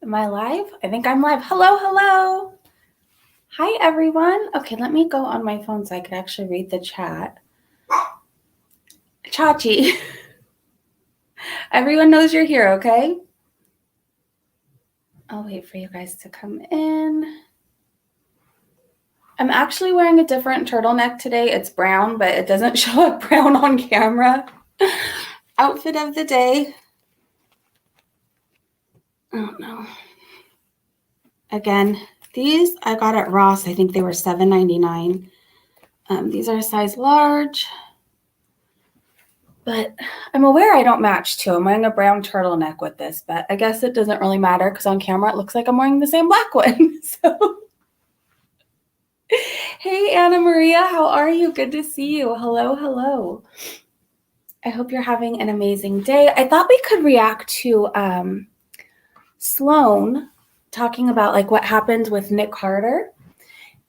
Am I live? I think I'm live. Hello, hello. Hi, everyone. Okay, let me go on my phone so I can actually read the chat. Chachi. Everyone knows you're here, okay? I'll wait for you guys to come in. I'm actually wearing a different turtleneck today. It's brown, but it doesn't show up brown on camera. Outfit of the day. Oh, no. Again, these I got at Ross. I think they were $7.99. These are a size large. But I'm aware I don't match too. I'm wearing a brown turtleneck with this, but I guess it doesn't really matter because on camera it looks like I'm wearing the same black one. So, hey, Anna Maria, how are you? Good to see you. Hello, hello. I hope you're having an amazing day. I thought we could react to Sloan talking about like what happened with Nick Carter,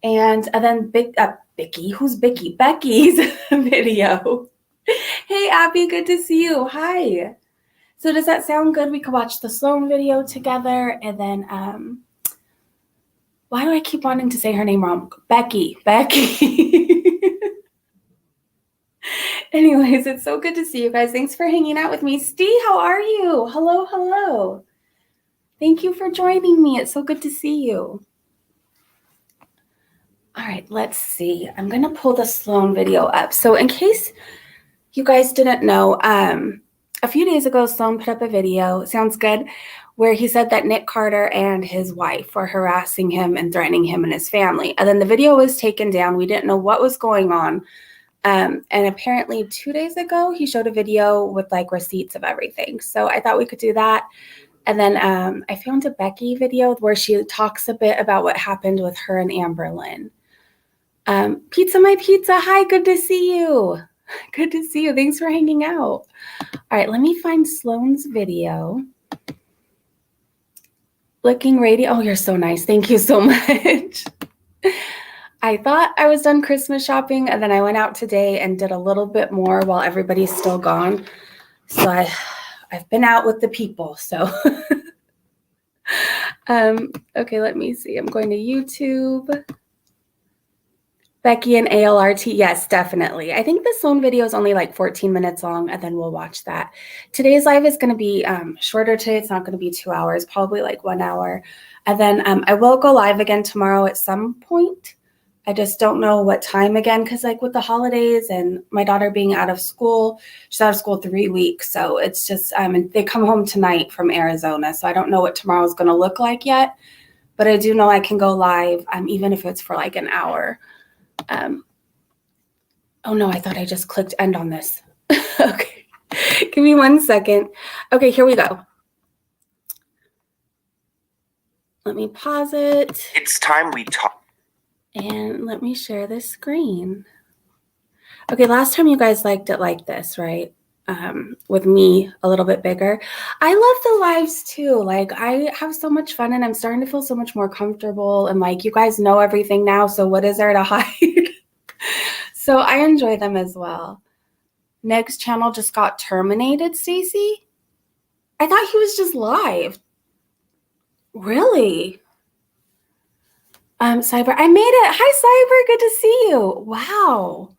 and then Bicky, who's Bicky? Becky's video. Hey, Abby, good to see you. Hi. So does that sound good? We could watch the Sloan video together, and then why do I keep wanting to say her name wrong? Becky. Anyways, it's so good to see you guys. Thanks for hanging out with me. Steve, how are you? Hello, hello. Thank you for joining me. It's so good to see you. All right, let's see. I'm going to pull the Sloan video up. So in case you guys didn't know, a few days ago, Sloan put up a video, sounds good, where he said that Nick Carter and his wife were harassing him and threatening him and his family. And then the video was taken down. We didn't know what was going on. And apparently 2 days ago, he showed a video with like receipts of everything. So I thought we could do that. And then I found a Becky video where she talks a bit about what happened with her and Amber Lynn. Pizza My Pizza, hi, good to see you. Good to see you. Thanks for hanging out. All right, let me find Sloan's video. Licking radio. Oh, you're so nice. Thank you so much. I thought I was done Christmas shopping, and then I went out today and did a little bit more while everybody's still gone. So I've been out with the people. So okay, let me see. I'm going to YouTube. Becky and ALRT, yes, definitely. I think the Sloan video is only like 14 minutes long, and then we'll watch that. Today's live is going to be shorter today. It's not going to be 2 hours, probably like 1 hour. And then I will go live again tomorrow at some point. I just don't know what time again, because like with the holidays and my daughter being out of school, she's out of school 3 weeks. So it's just, and they come home tonight from Arizona. So I don't know what tomorrow's going to look like yet, but I do know I can go live, even if it's for like an hour. Oh no, I thought I just clicked end on this. Okay, give me 1 second. Okay, here we go. Let me pause it. It's time we talk. And let me share this screen. Okay, last time you guys liked it like this, right? With me a little bit bigger. I love the lives too. Like I have so much fun and I'm starting to feel so much more comfortable, and like you guys know everything now, so what is there to hide? So I enjoy them as well. Neg's channel just got terminated, Stacy? I thought he was just live. Really? Cyber, I made it. Hi, Cyber. Good to see you. Wow.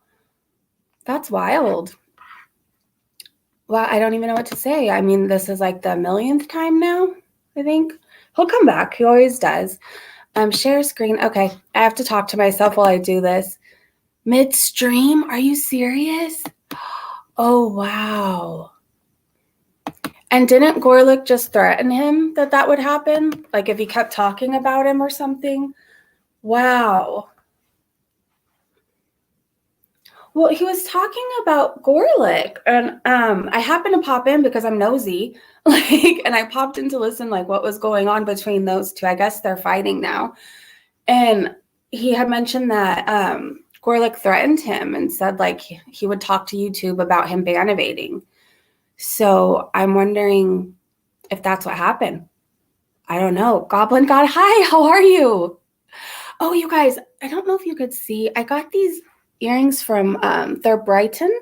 That's wild. Well, I don't even know what to say. I mean, this is like the millionth time now, I think. He'll come back. He always does. Share screen. Okay, I have to talk to myself while I do this. Midstream? Are you serious? Oh, wow. And didn't Gorlick just threaten him that would happen? Like if he kept talking about him or something? Wow. Well, he was talking about Gorlick, and I happened to pop in because I'm nosy, like, and I popped in to listen, like, what was going on between those two. I guess they're fighting now. And he had mentioned that Gorlick threatened him and said, like, he would talk to YouTube about him ban-evading. So I'm wondering if that's what happened. I don't know. Goblin God, hi, how are you? Oh, you guys, I don't know if you could see. I got these earrings from they're Brighton.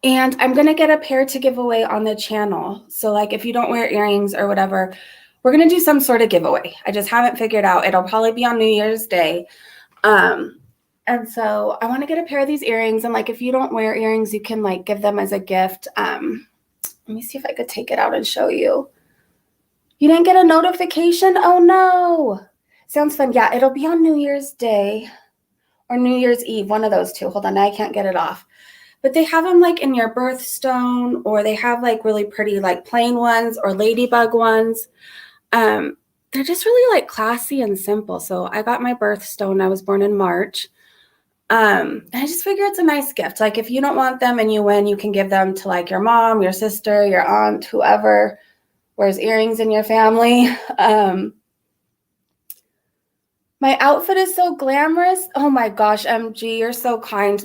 And I'm going to get a pair to give away on the channel. So like if you don't wear earrings or whatever, we're going to do some sort of giveaway. I just haven't figured out. It'll probably be on New Year's Day. And so I want to get a pair of these earrings. And like, if you don't wear earrings, you can like give them as a gift. Let me see if I could take it out and show you. You didn't get a notification? Oh no. Sounds fun. Yeah, it'll be on New Year's Day or New Year's Eve, one of those two. Hold on, I can't get it off. But they have them like in your birthstone, or they have like really pretty like plain ones or ladybug ones. They're just really like classy and simple. So I got my birthstone. I was born in March. And I just figure it's a nice gift. Like if you don't want them and you win, you can give them to like your mom, your sister, your aunt, whoever wears earrings in your family. My outfit is so glamorous. Oh my gosh, MG, you're so kind.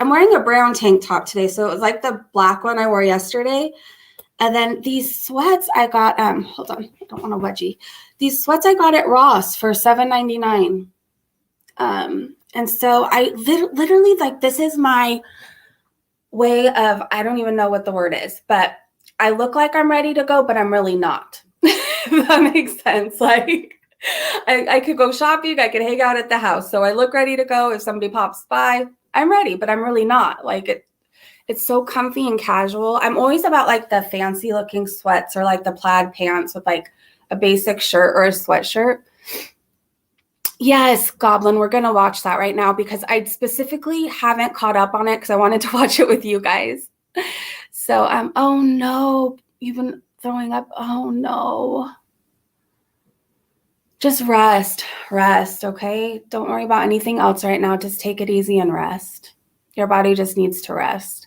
I'm wearing a brown tank top today. So it was like the black one I wore yesterday. And then these sweats I got, hold on, I don't want a wedgie. These sweats I got at Ross for $7.99. And so I literally like, this is my way of, I don't even know what the word is, but I look like I'm ready to go, but I'm really not. If that makes sense. Like I could go shopping, I could hang out at the house. So I look ready to go. If somebody pops by, I'm ready, but I'm really not. Like it's so comfy and casual. I'm always about like the fancy looking sweats or like the plaid pants with like a basic shirt or a sweatshirt. Yes, Goblin, we're going to watch that right now because I specifically haven't caught up on it because I wanted to watch it with you guys. So, oh no, you've been throwing up. Oh no. Just rest, okay? Don't worry about anything else right now. Just take it easy and rest. Your body just needs to rest.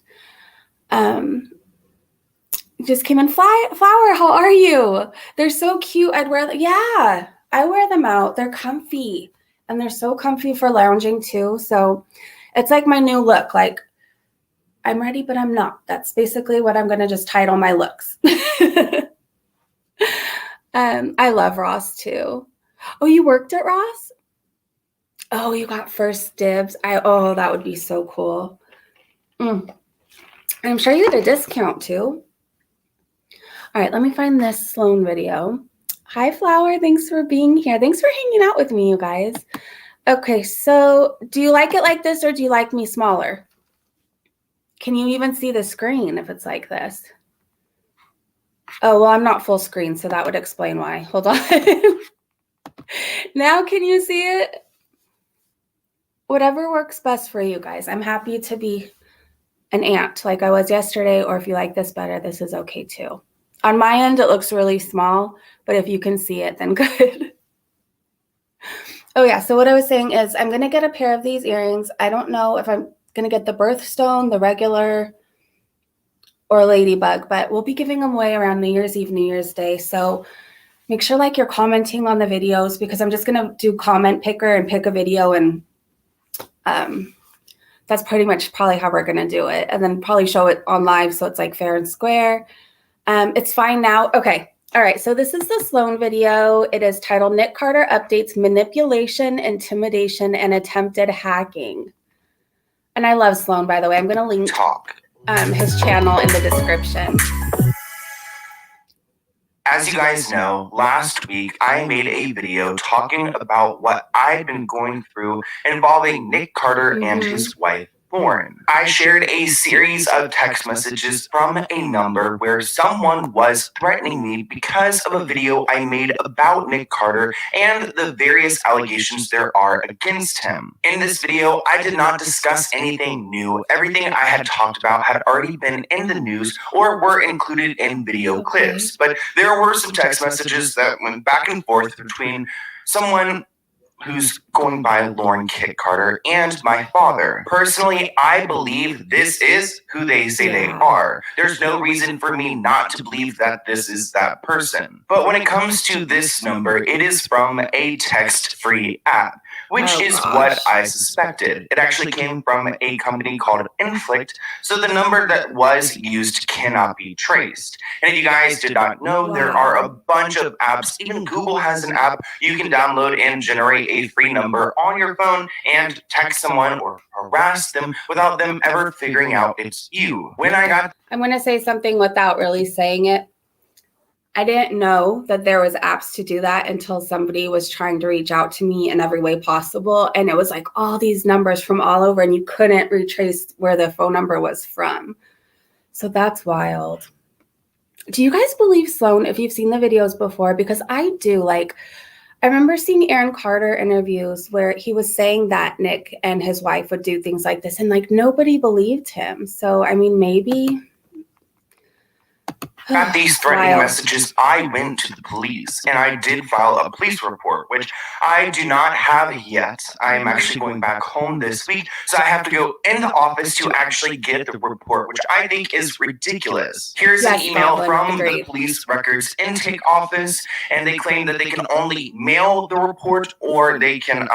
Just came in. Flower, how are you? They're so cute. I'd wear them. Yeah, I wear them out. They're comfy. And they're so comfy for lounging too. So it's like my new look. Like I'm ready, but I'm not. That's basically what I'm going to just title my looks. I love Ross too. Oh, you worked at Ross? Oh, you got first dibs. Oh, that would be so cool. I'm sure you get a discount too. All right, let me find this Sloan video. Hi, Flower. Thanks for being here. Thanks for hanging out with me, you guys. Okay, so do you like it like this or do you like me smaller? Can you even see the screen if it's like this? Oh, well, I'm not full screen, so that would explain why. Hold on. Now can you see it? Whatever works best for you guys. I'm happy to be an aunt like I was yesterday, or if you like this better, this is okay too. On my end, it looks really small, but if you can see it, then good. Oh yeah, so what I was saying is I'm going to get a pair of these earrings. I don't know if I'm going to get the birthstone, the regular, or ladybug, but we'll be giving them away around New Year's Eve, New Year's Day. So make sure like you're commenting on the videos because I'm just going to do comment picker and pick a video, and that's pretty much probably how we're going to do it, and then probably show it on live so it's like fair and square. It's fine now. Okay. All right. So this is the Sloan video. It is titled Nick Carter Updates Manipulation, Intimidation, and Attempted Hacking. And I love Sloan, by the way. I'm going to link his channel in the description. As you guys know, last week I made a video talking about what I'd been going through involving Nick Carter and his wife, Lauren. I shared a series of text messages from a number where someone was threatening me because of a video I made about Nick Carter and the various allegations there are against him. In this video, I did not discuss anything new. Everything I had talked about had already been in the news or were included in video clips, but there were some text messages that went back and forth between someone who's going by Lauren Kit Carter and my father. Personally, I believe this is who they say they are. There's no reason for me not to believe that this is that person. But when it comes to this number, it is from a text-free app, which is what I suspected. It actually came from a company called Inflict, so the number that was used cannot be traced. And if you guys did not know, there are a bunch of apps. Even Google has an app you can download and generate a free number on your phone and text someone or harass them without them ever figuring out it's you. I'm going to say something without really saying it. I didn't know that there was apps to do that until somebody was trying to reach out to me in every way possible. And it was like all these numbers from all over, and you couldn't retrace where the phone number was from. So that's wild. Do you guys believe Sloan if you've seen the videos before? Because I do. Like, I remember seeing Aaron Carter interviews where he was saying that Nick and his wife would do things like this, and like nobody believed him. So, I mean, maybe. Got these threatening messages, I went to the police and I did file a police report, which I do not have yet. I'm actually going back home this week, so I have to go in the office to actually get the report, which I think is ridiculous. Here's an email from the police records intake office, and they claim that they can only mail the report or they can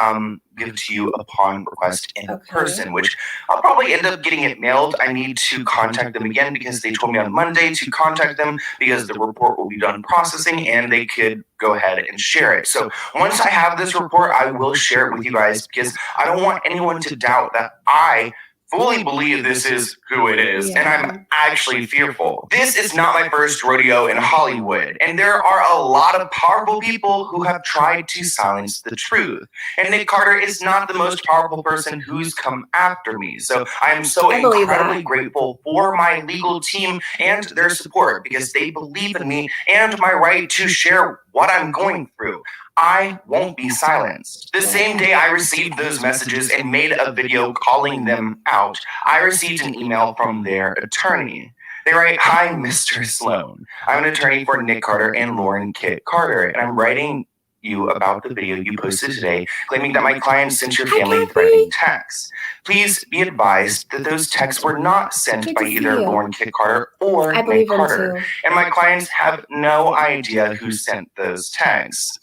give it to you upon request in person, which I'll probably end up getting it mailed. I need to contact them again because they told me on Monday to contact them because the report will be done processing and they could go ahead and share it. So once I have this report, I will share it with you guys because I don't want anyone to doubt that I fully believe this is who it is, and I'm actually fearful. This is not my first rodeo in Hollywood, and there are a lot of powerful people who have tried to silence the truth. And Nick Carter is not the most powerful person who's come after me. So I am so incredibly grateful for my legal team and their support because they believe in me and my right to share what I'm going through. I won't be silenced. The same day I received those messages and made a video calling them out, I received an email from their attorney. They write, "Hi, Mr. Sloan. I'm an attorney for Nick Carter and Lauren Kit Carter, and I'm writing you about the video you posted today, claiming that my client sent your family threatening texts. Please be advised that those texts were not sent by either Lauren Kit Carter or Nick Carter, and my clients have no idea who sent those texts.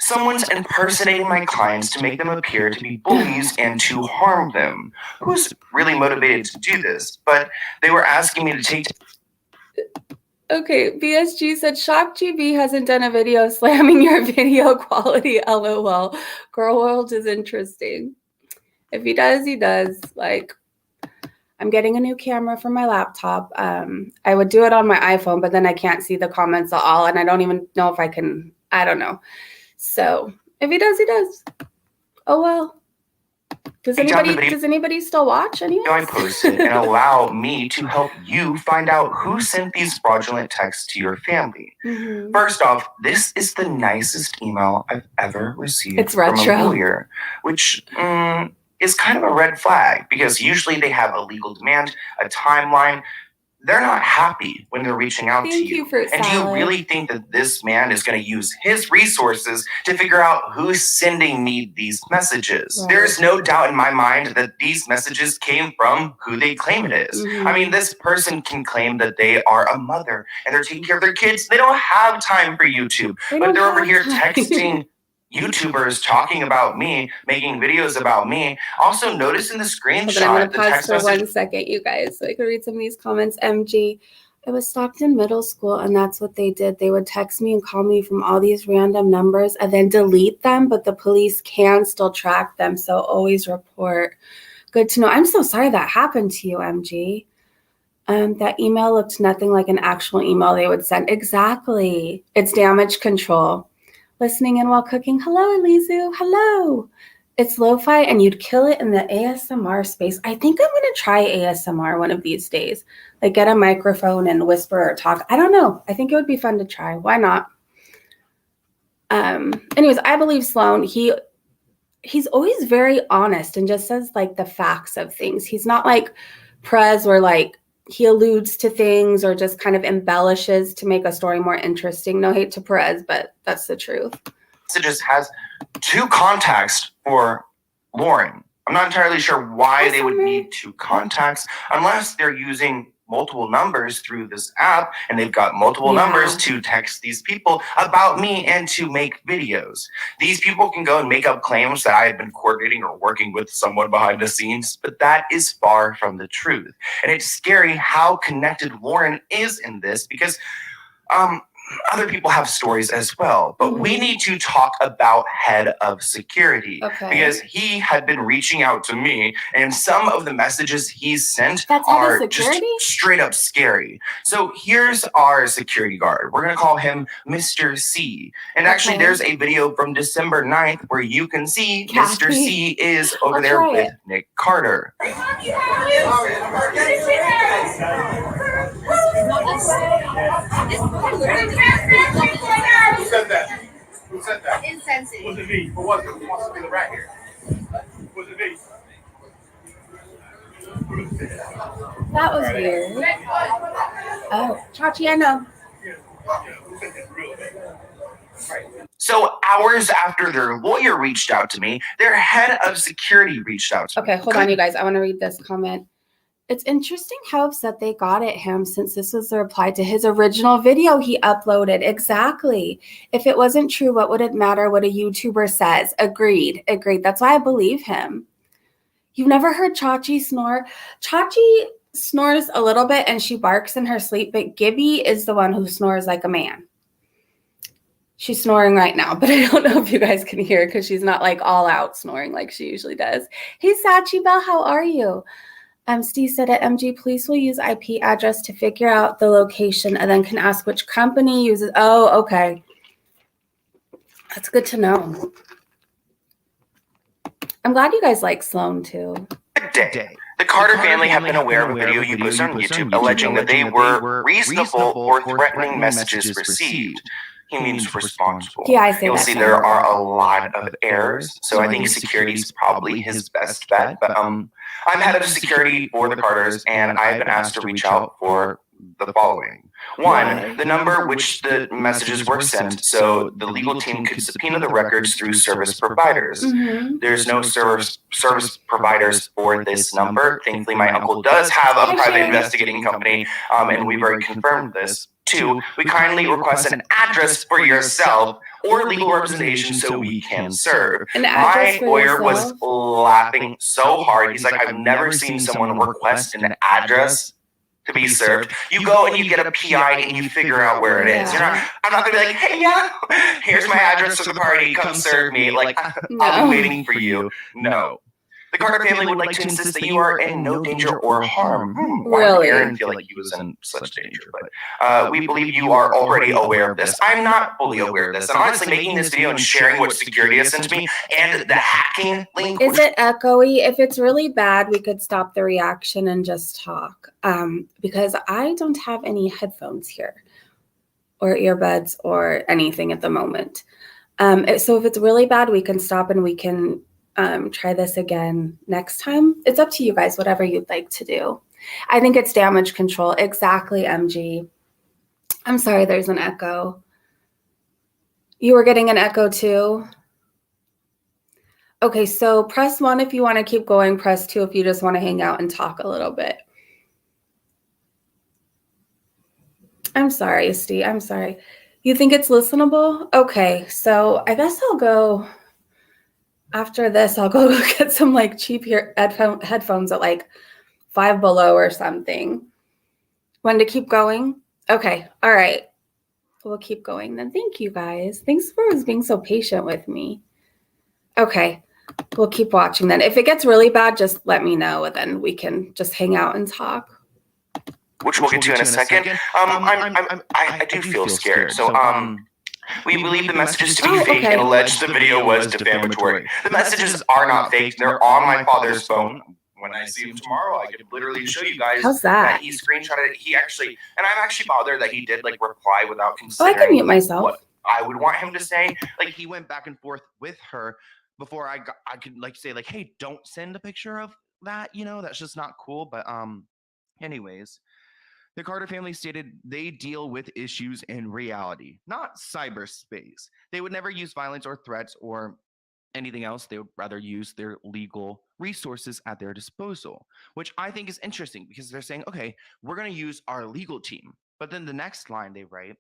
Someone's impersonating my clients to make them appear to be bullies and to harm them. Who's really motivated to do this? But they were asking me to take..." Okay, BSG said, "Shock GB hasn't done a video slamming your video quality, LOL. Girl World is interesting." If he does, he does. Like, I'm getting a new camera for my laptop. I would do it on my iPhone, but then I can't see the comments at all, and I don't even know if I can. I don't know. So if he does, he does. Oh well. Does anybody still watch anyways? I posted and allow me to help you find out who sent these fraudulent texts to your family. First off, this is the nicest email I've ever received from a lawyer, which is kind of a red flag because usually they have a legal demand, a timeline. They're not happy when they're reaching out to you. And do you really think that this man is going to use his resources to figure out who's sending me these messages? Right. There's no doubt in my mind that these messages came from who they claim it is. I mean, this person can claim that they are a mother and they're taking care of their kids. They don't have time for YouTube, but they're over here texting YouTubers talking about me, making videos about me. Also, notice in the screenshot, I'm going to pause for 1 second, you guys, so I can read some of these comments. MG, I was stalked in middle school, and that's what they did. They would text me and call me from all these random numbers and then delete them, but the police can still track them, so always report. Good to know. I'm so sorry that happened to you, MG. That email looked nothing like an actual email they would send. Exactly. It's damage control. Listening in while cooking. Hello, Elizu. Hello. It's lo-fi and you'd kill it in the ASMR space. I think I'm going to try ASMR one of these days. Like get a microphone and whisper or talk. I don't know. I think it would be fun to try. Why not? Anyways, I believe Sloan. He's always very honest and just says like the facts of things. He's not like Prez where like he alludes to things or just kind of embellishes to make a story more interesting. No hate to Perez, but that's the truth. It just has 2 contacts for Lauren. I'm not entirely sure why they would need 2 contacts unless they're using multiple numbers through this app and they've got multiple numbers to text these people about me and to make videos. These people can go and make up claims that I had been coordinating or working with someone behind the scenes, but that is far from the truth. And it's scary how connected Lauren is in this because other people have stories as well, but we need to talk about head of security because he had been reaching out to me, and some of the messages he's sent are just straight up scary. So here's our security guard. We're going to call him Mr. C. And actually, there's a video from December 9th where you can see Mr. C is over there with Nick Carter. Who said that? Who said that? Insensitive. Was it me? Who was it? Who wants to be the rat here? Was it me? That was weird. Oh, Chachi, I know. So hours after their lawyer reached out to me, their head of security reached out to me. Okay, hold on, you guys. I want to read this comment. It's interesting how upset they got at him since this was the reply to his original video he uploaded. Exactly. If it wasn't true, what would it matter what a YouTuber says? Agreed. Agreed. That's why I believe him. You've never heard Chachi snore? Chachi snores a little bit and she barks in her sleep, but Gibby is the one who snores like a man. She's snoring right now, but I don't know if you guys can hear because she's not like all out snoring like she usually does. Hey, Sachi Bell, how are you? Steve said at MG, police will use IP address to figure out the location and then can ask which company uses. Oh, okay. That's good to know. I'm glad you guys like Sloan too. The Carter family have been aware of a video you posted on YouTube alleging that they were reasonable for threatening messages received. He means responsible. Yeah, I say You'll that see too. there are a lot of errors, so I think security is probably his best bet. But I'm head of security for the Carters, and I've been asked to reach out for the following. One, the number which the messages were sent, so the legal team could subpoena the records through service providers. There's no service providers for this number. Thankfully, my uncle does have a private investigating company, and we've already confirmed this. Two, we kindly request an address for yourself or legal representation so we can serve. My lawyer was laughing so hard. He's like, I've never seen someone request an address to be served. You go and you get a PI and you figure out where it is. I'm not gonna be like, hey, yeah, here's my address to the party, come serve me. Like, I'll be waiting for you. No. The Carter family would like to insist that you are in no danger or harm. Really? Aaron feel like he was in such danger, but we believe you are already aware of this. I'm not fully aware of this. And honestly, making this video and sharing what security has sent to me and the hacking link. Is it echoey? If it's really bad, we could stop the reaction and just talk. Because I don't have any headphones here or earbuds or anything at the moment. So if it's really bad, we can stop and we can try this again next time. It's up to you guys, whatever you'd like to do. I think it's damage control. Exactly, MG. I'm sorry there's an echo. You were getting an echo too? Okay, so press 1 if you want to keep going. Press 2 if you just want to hang out and talk a little bit. I'm sorry, Steve. I'm sorry. You think it's listenable? Okay, so I guess I'll go... After this, I'll go get some like cheap headphones at like $5 Below or something. When to keep going? Okay. All right. We'll keep going then. Thank you guys. Thanks for being so patient with me. Okay. We'll keep watching then. If it gets really bad, just let me know and then we can just hang out and talk. Which we'll get to in a second. I do feel scared. So, we believe the messages to be fake and allege the video was defamatory. The messages are not fake. They're on my father's phone. When I see him tomorrow, I could literally show you guys that he screenshotted it. He actually, and I'm actually bothered that he did like reply without considering I can mute myself. What I would want him to say. Like he went back and forth with her before I could like say like, hey, don't send a picture of that. That's just not cool. But anyways. The Carter family stated they deal with issues in reality, not cyberspace. They would never use violence or threats or anything else. They would rather use their legal resources at their disposal, which I think is interesting because they're saying, okay, we're going to use our legal team. But then the next line they write,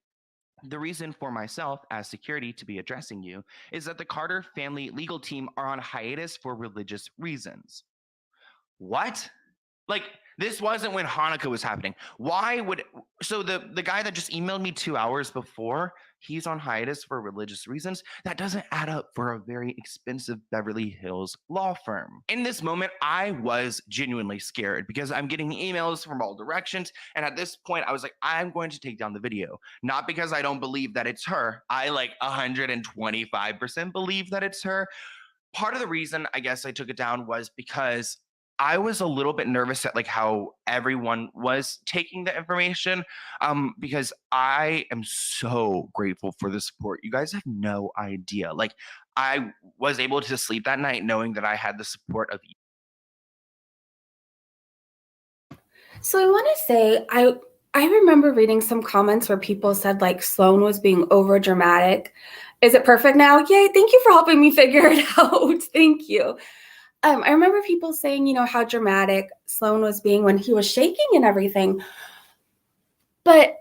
the reason for myself as security to be addressing you is that the Carter family legal team are on hiatus for religious reasons. What? Like, This wasn't when Hanukkah was happening. Why would so the guy that just emailed me 2 hours before, he's on hiatus for religious reasons. That doesn't add up for a very expensive Beverly Hills law firm. In this moment, I was genuinely scared because I'm getting emails from all directions. And at this point, I was like, I'm going to take down the video. Not because I don't believe that it's her. I like 125% believe that it's her. Part of the reason I guess I took it down was because I was a little bit nervous at like how everyone was taking the information, because I am so grateful for the support. You guys have no idea. Like I was able to sleep that night knowing that I had the support of you. So I want to say, I remember reading some comments where people said like Sloan was being over dramatic. Is it perfect now? Yay, thank you for helping me figure it out. Thank you. I remember people saying, you know, how dramatic Sloan was being when he was shaking and everything. But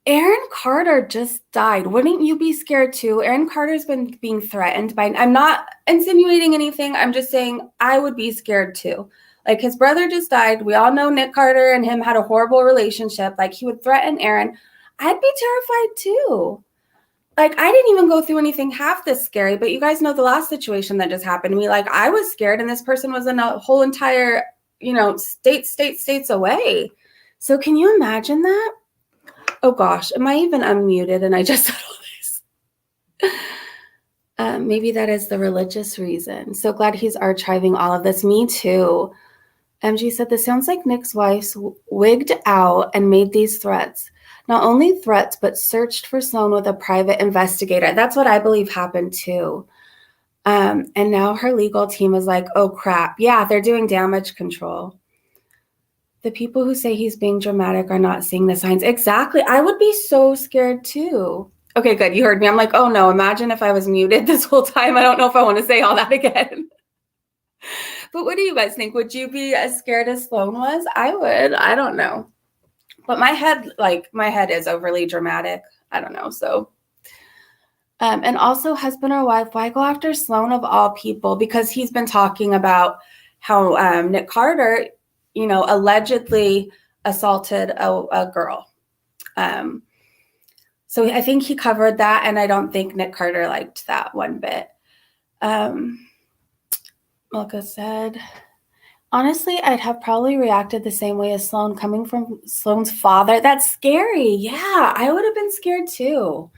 Aaron Carter just died. Wouldn't you be scared too? Aaron Carter's been being threatened by, I'm not insinuating anything. I'm just saying I would be scared too. Like his brother just died. We all know Nick Carter and him had a horrible relationship. Like he would threaten Aaron. I'd be terrified too. Like I didn't even go through anything half this scary, but you guys know the last situation that just happened to me. Like I was scared and this person was in a whole entire, you know, states away. So can you imagine that? Oh gosh, am I even unmuted and I just said all this? Maybe that is the religious reason. So glad he's archiving all of this. Me too. MG said, this sounds like Nick's wife's wigged out and made these threats. Not only threats, but searched for Sloan with a private investigator. That's what I believe happened too. And now her legal team is like, oh crap. Yeah, they're doing damage control. The people who say he's being dramatic are not seeing the signs. Exactly. I would be so scared too. Okay, good. You heard me. I'm like, oh no, imagine if I was muted this whole time. I don't know if I want to say all that again. But what do you guys think? Would you be as scared as Sloan was? I would. I don't know. But my head is overly dramatic. I don't know. So, and also husband or wife, why go after Sloan of all people? Because he's been talking about how Nick Carter, you know, allegedly assaulted a girl. So I think he covered that. And I don't think Nick Carter liked that one bit. Milka said, honestly, I'd have probably reacted the same way as Sloan coming from Sloan's father. That's scary. Yeah, I would have been scared too.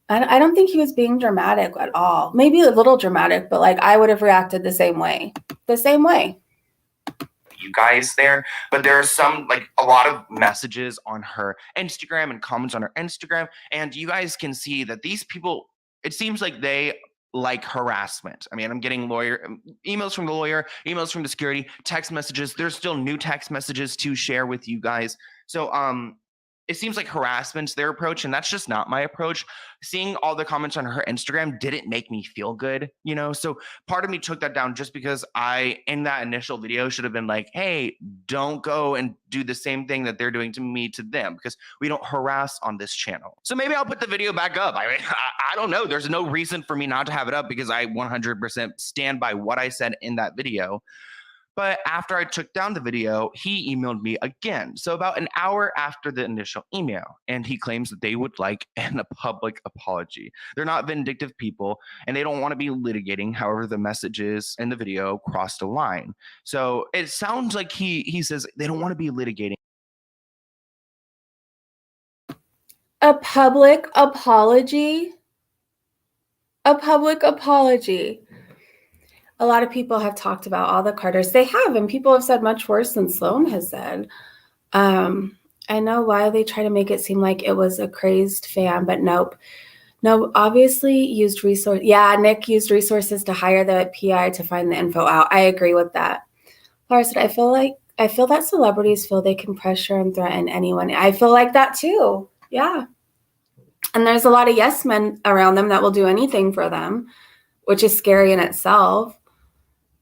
I don't think he was being dramatic at all. Maybe a little dramatic, but like I would have reacted the same way. The same way. You guys there, but there are some, like a lot of messages on her Instagram and comments on her Instagram. And you guys can see that these people, it seems like they like harassment. I mean, I'm getting emails from the lawyer, emails from the security, text messages. There's still new text messages to share with you guys. So it seems like harassment's their approach, and that's just not my approach. Seeing all the comments on her Instagram didn't make me feel good, you know? So part of me took that down just because I, in that initial video, should have been like, hey, don't go and do the same thing that they're doing to me to them, because we don't harass on this channel. So maybe I'll put the video back up. I don't know. There's no reason for me not to have it up because I 100% stand by what I said in that video. But after I took down the video, he emailed me again. So about an hour after the initial email, and he claims that they would like a public apology. They're not vindictive people, and they don't want to be litigating. However, the messages in the video crossed a line. So it sounds like he says they don't want to be litigating. A public apology? A public apology. A lot of people have talked about all the Carters. They have, and people have said much worse than Sloan has said. I know why they try to make it seem like it was a crazed fan, but nope. No, obviously used resource. Yeah, Nick used resources to hire the PI to find the info out. I agree with that. Laura said, I feel that celebrities feel they can pressure and threaten anyone. I feel like that too. Yeah. And there's a lot of yes men around them that will do anything for them, which is scary in itself.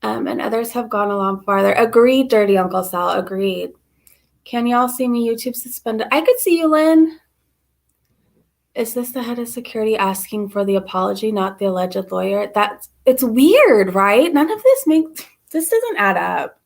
And others have gone along farther. Agreed, Dirty Uncle Sal. Agreed. Can y'all see me? YouTube suspended. I could see you, Lynn. Is this the head of security asking for the apology, not the alleged lawyer? It's weird, right? None of this doesn't add up.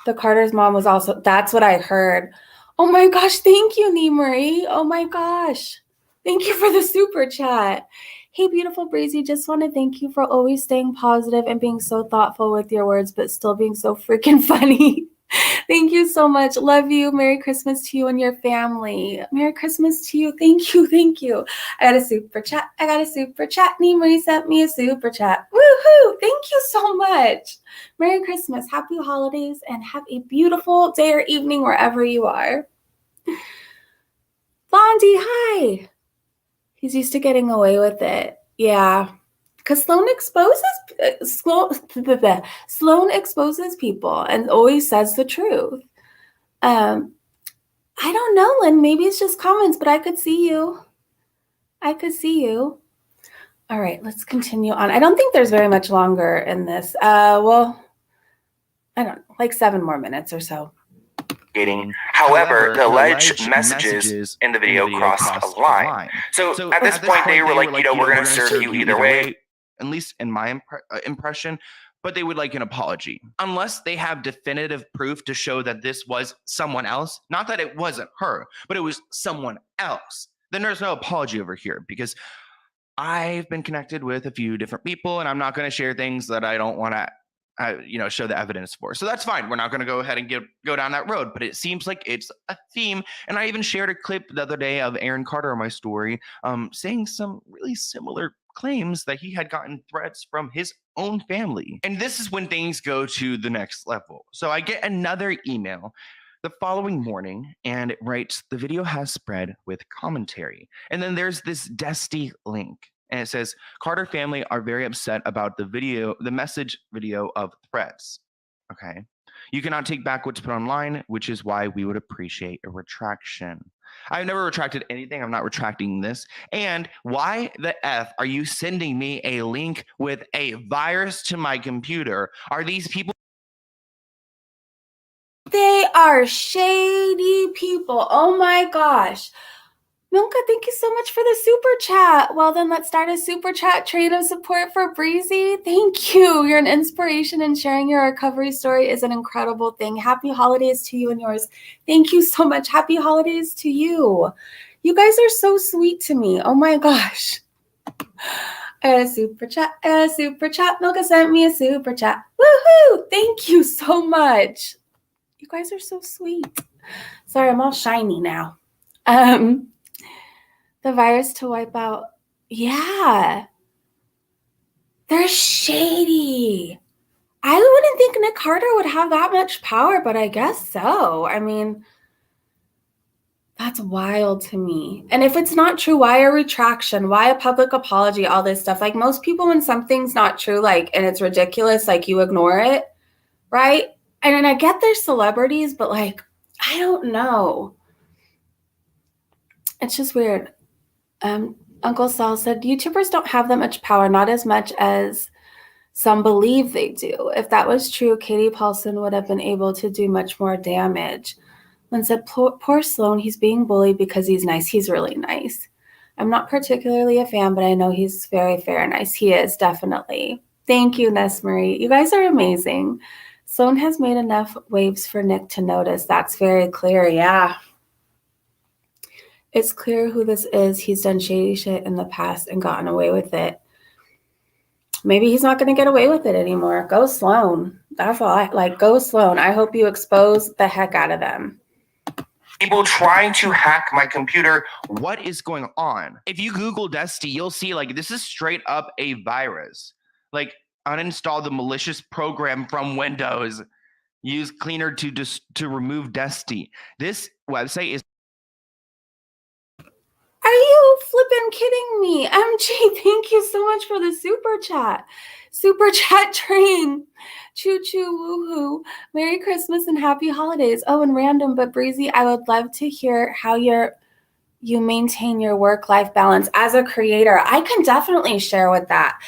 The Carter's mom was also, that's what I heard. Oh my gosh, thank you, Nee Marie. Oh my gosh. Thank you for the super chat. Hey, beautiful Breezy, just want to thank you for always staying positive and being so thoughtful with your words, but still being so freaking funny. Thank you so much. Love you. Merry Christmas to you and your family. Merry Christmas to you. Thank you. Thank you. I got a super chat. Nee Marie sent me a super chat. Woohoo. Thank you so much. Merry Christmas. Happy holidays and have a beautiful day or evening wherever you are. Blondie, hi. He's used to getting away with it. Yeah. Because Sloan exposes people and always says the truth. I don't know, Lynn. Maybe it's just comments, but I could see you. All right, let's continue on. I don't think there's very much longer in this. Well, I don't know, like 7 more minutes or so. However, the alleged messages in the video crossed a line. So at this point, they were like, we're going to serve you either way. At least in my impression, but they would like an apology. Unless they have definitive proof to show that this was someone else, not that it wasn't her, but it was someone else, then there's no apology over here, because I've been connected with a few different people, and I'm not going to share things that I don't want to show the evidence for. So that's fine. We're not going to go ahead and go down that road, but it seems like it's a theme. And I even shared a clip the other day of Aaron Carter on my story, saying some really similar claims that he had gotten threats from his own family. And this is when things go to the next level. So I get another email the following morning, and it writes, "The video has spread with commentary." And then there's this Desty link. And it says, "Carter family are very upset about the message video of threats." Okay. "You cannot take back what's put online, which is why we would appreciate a retraction." I've never retracted anything. I'm not retracting this. And why the F are you sending me a link with a virus to my computer? Are these people? They are shady people. Oh my gosh. Milka, thank you so much for the super chat. Well, then let's start a super chat train of support for Breezy. Thank you. You're an inspiration, and sharing your recovery story is an incredible thing. Happy holidays to you and yours. Thank you so much. Happy holidays to you. You guys are so sweet to me. Oh my gosh. A super chat. Milka sent me a super chat. Woohoo! Thank you so much. You guys are so sweet. Sorry, I'm all shiny now. The virus to wipe out. Yeah. They're shady. I wouldn't think Nick Carter would have that much power, but I guess so. I mean, that's wild to me. And if it's not true, why a retraction? Why a public apology? All this stuff. Like, most people, when something's not true, like, and it's ridiculous, like, you ignore it, right? And then I get they're celebrities, but like, I don't know. It's just weird. Uncle Sal said, YouTubers don't have that much power, not as much as some believe they do. If that was true, Katie Paulson would have been able to do much more damage. Lynn said, poor Sloan, he's being bullied because he's nice. He's really nice. I'm not particularly a fan, but I know he's very fair and nice. He is, definitely. Thank you, Ness Marie. You guys are amazing. Sloan has made enough waves for Nick to notice. That's very clear, yeah. It's clear who this is. He's done shady shit in the past and gotten away with it. Maybe he's not going to get away with it anymore. Go Sloan. That's all go Sloan. I hope you expose the heck out of them. People trying to hack my computer. What is going on? If you Google Desty, you'll see this is straight up a virus. Uninstall the malicious program from Windows. Use cleaner to remove Desty. This website is. Are you flipping kidding me? MG, thank you so much for the super chat. Super chat train. Choo choo woohoo. Merry Christmas and happy holidays. Oh, and random but breezy, I would love to hear how you maintain your work-life balance as a creator. I can definitely share with that.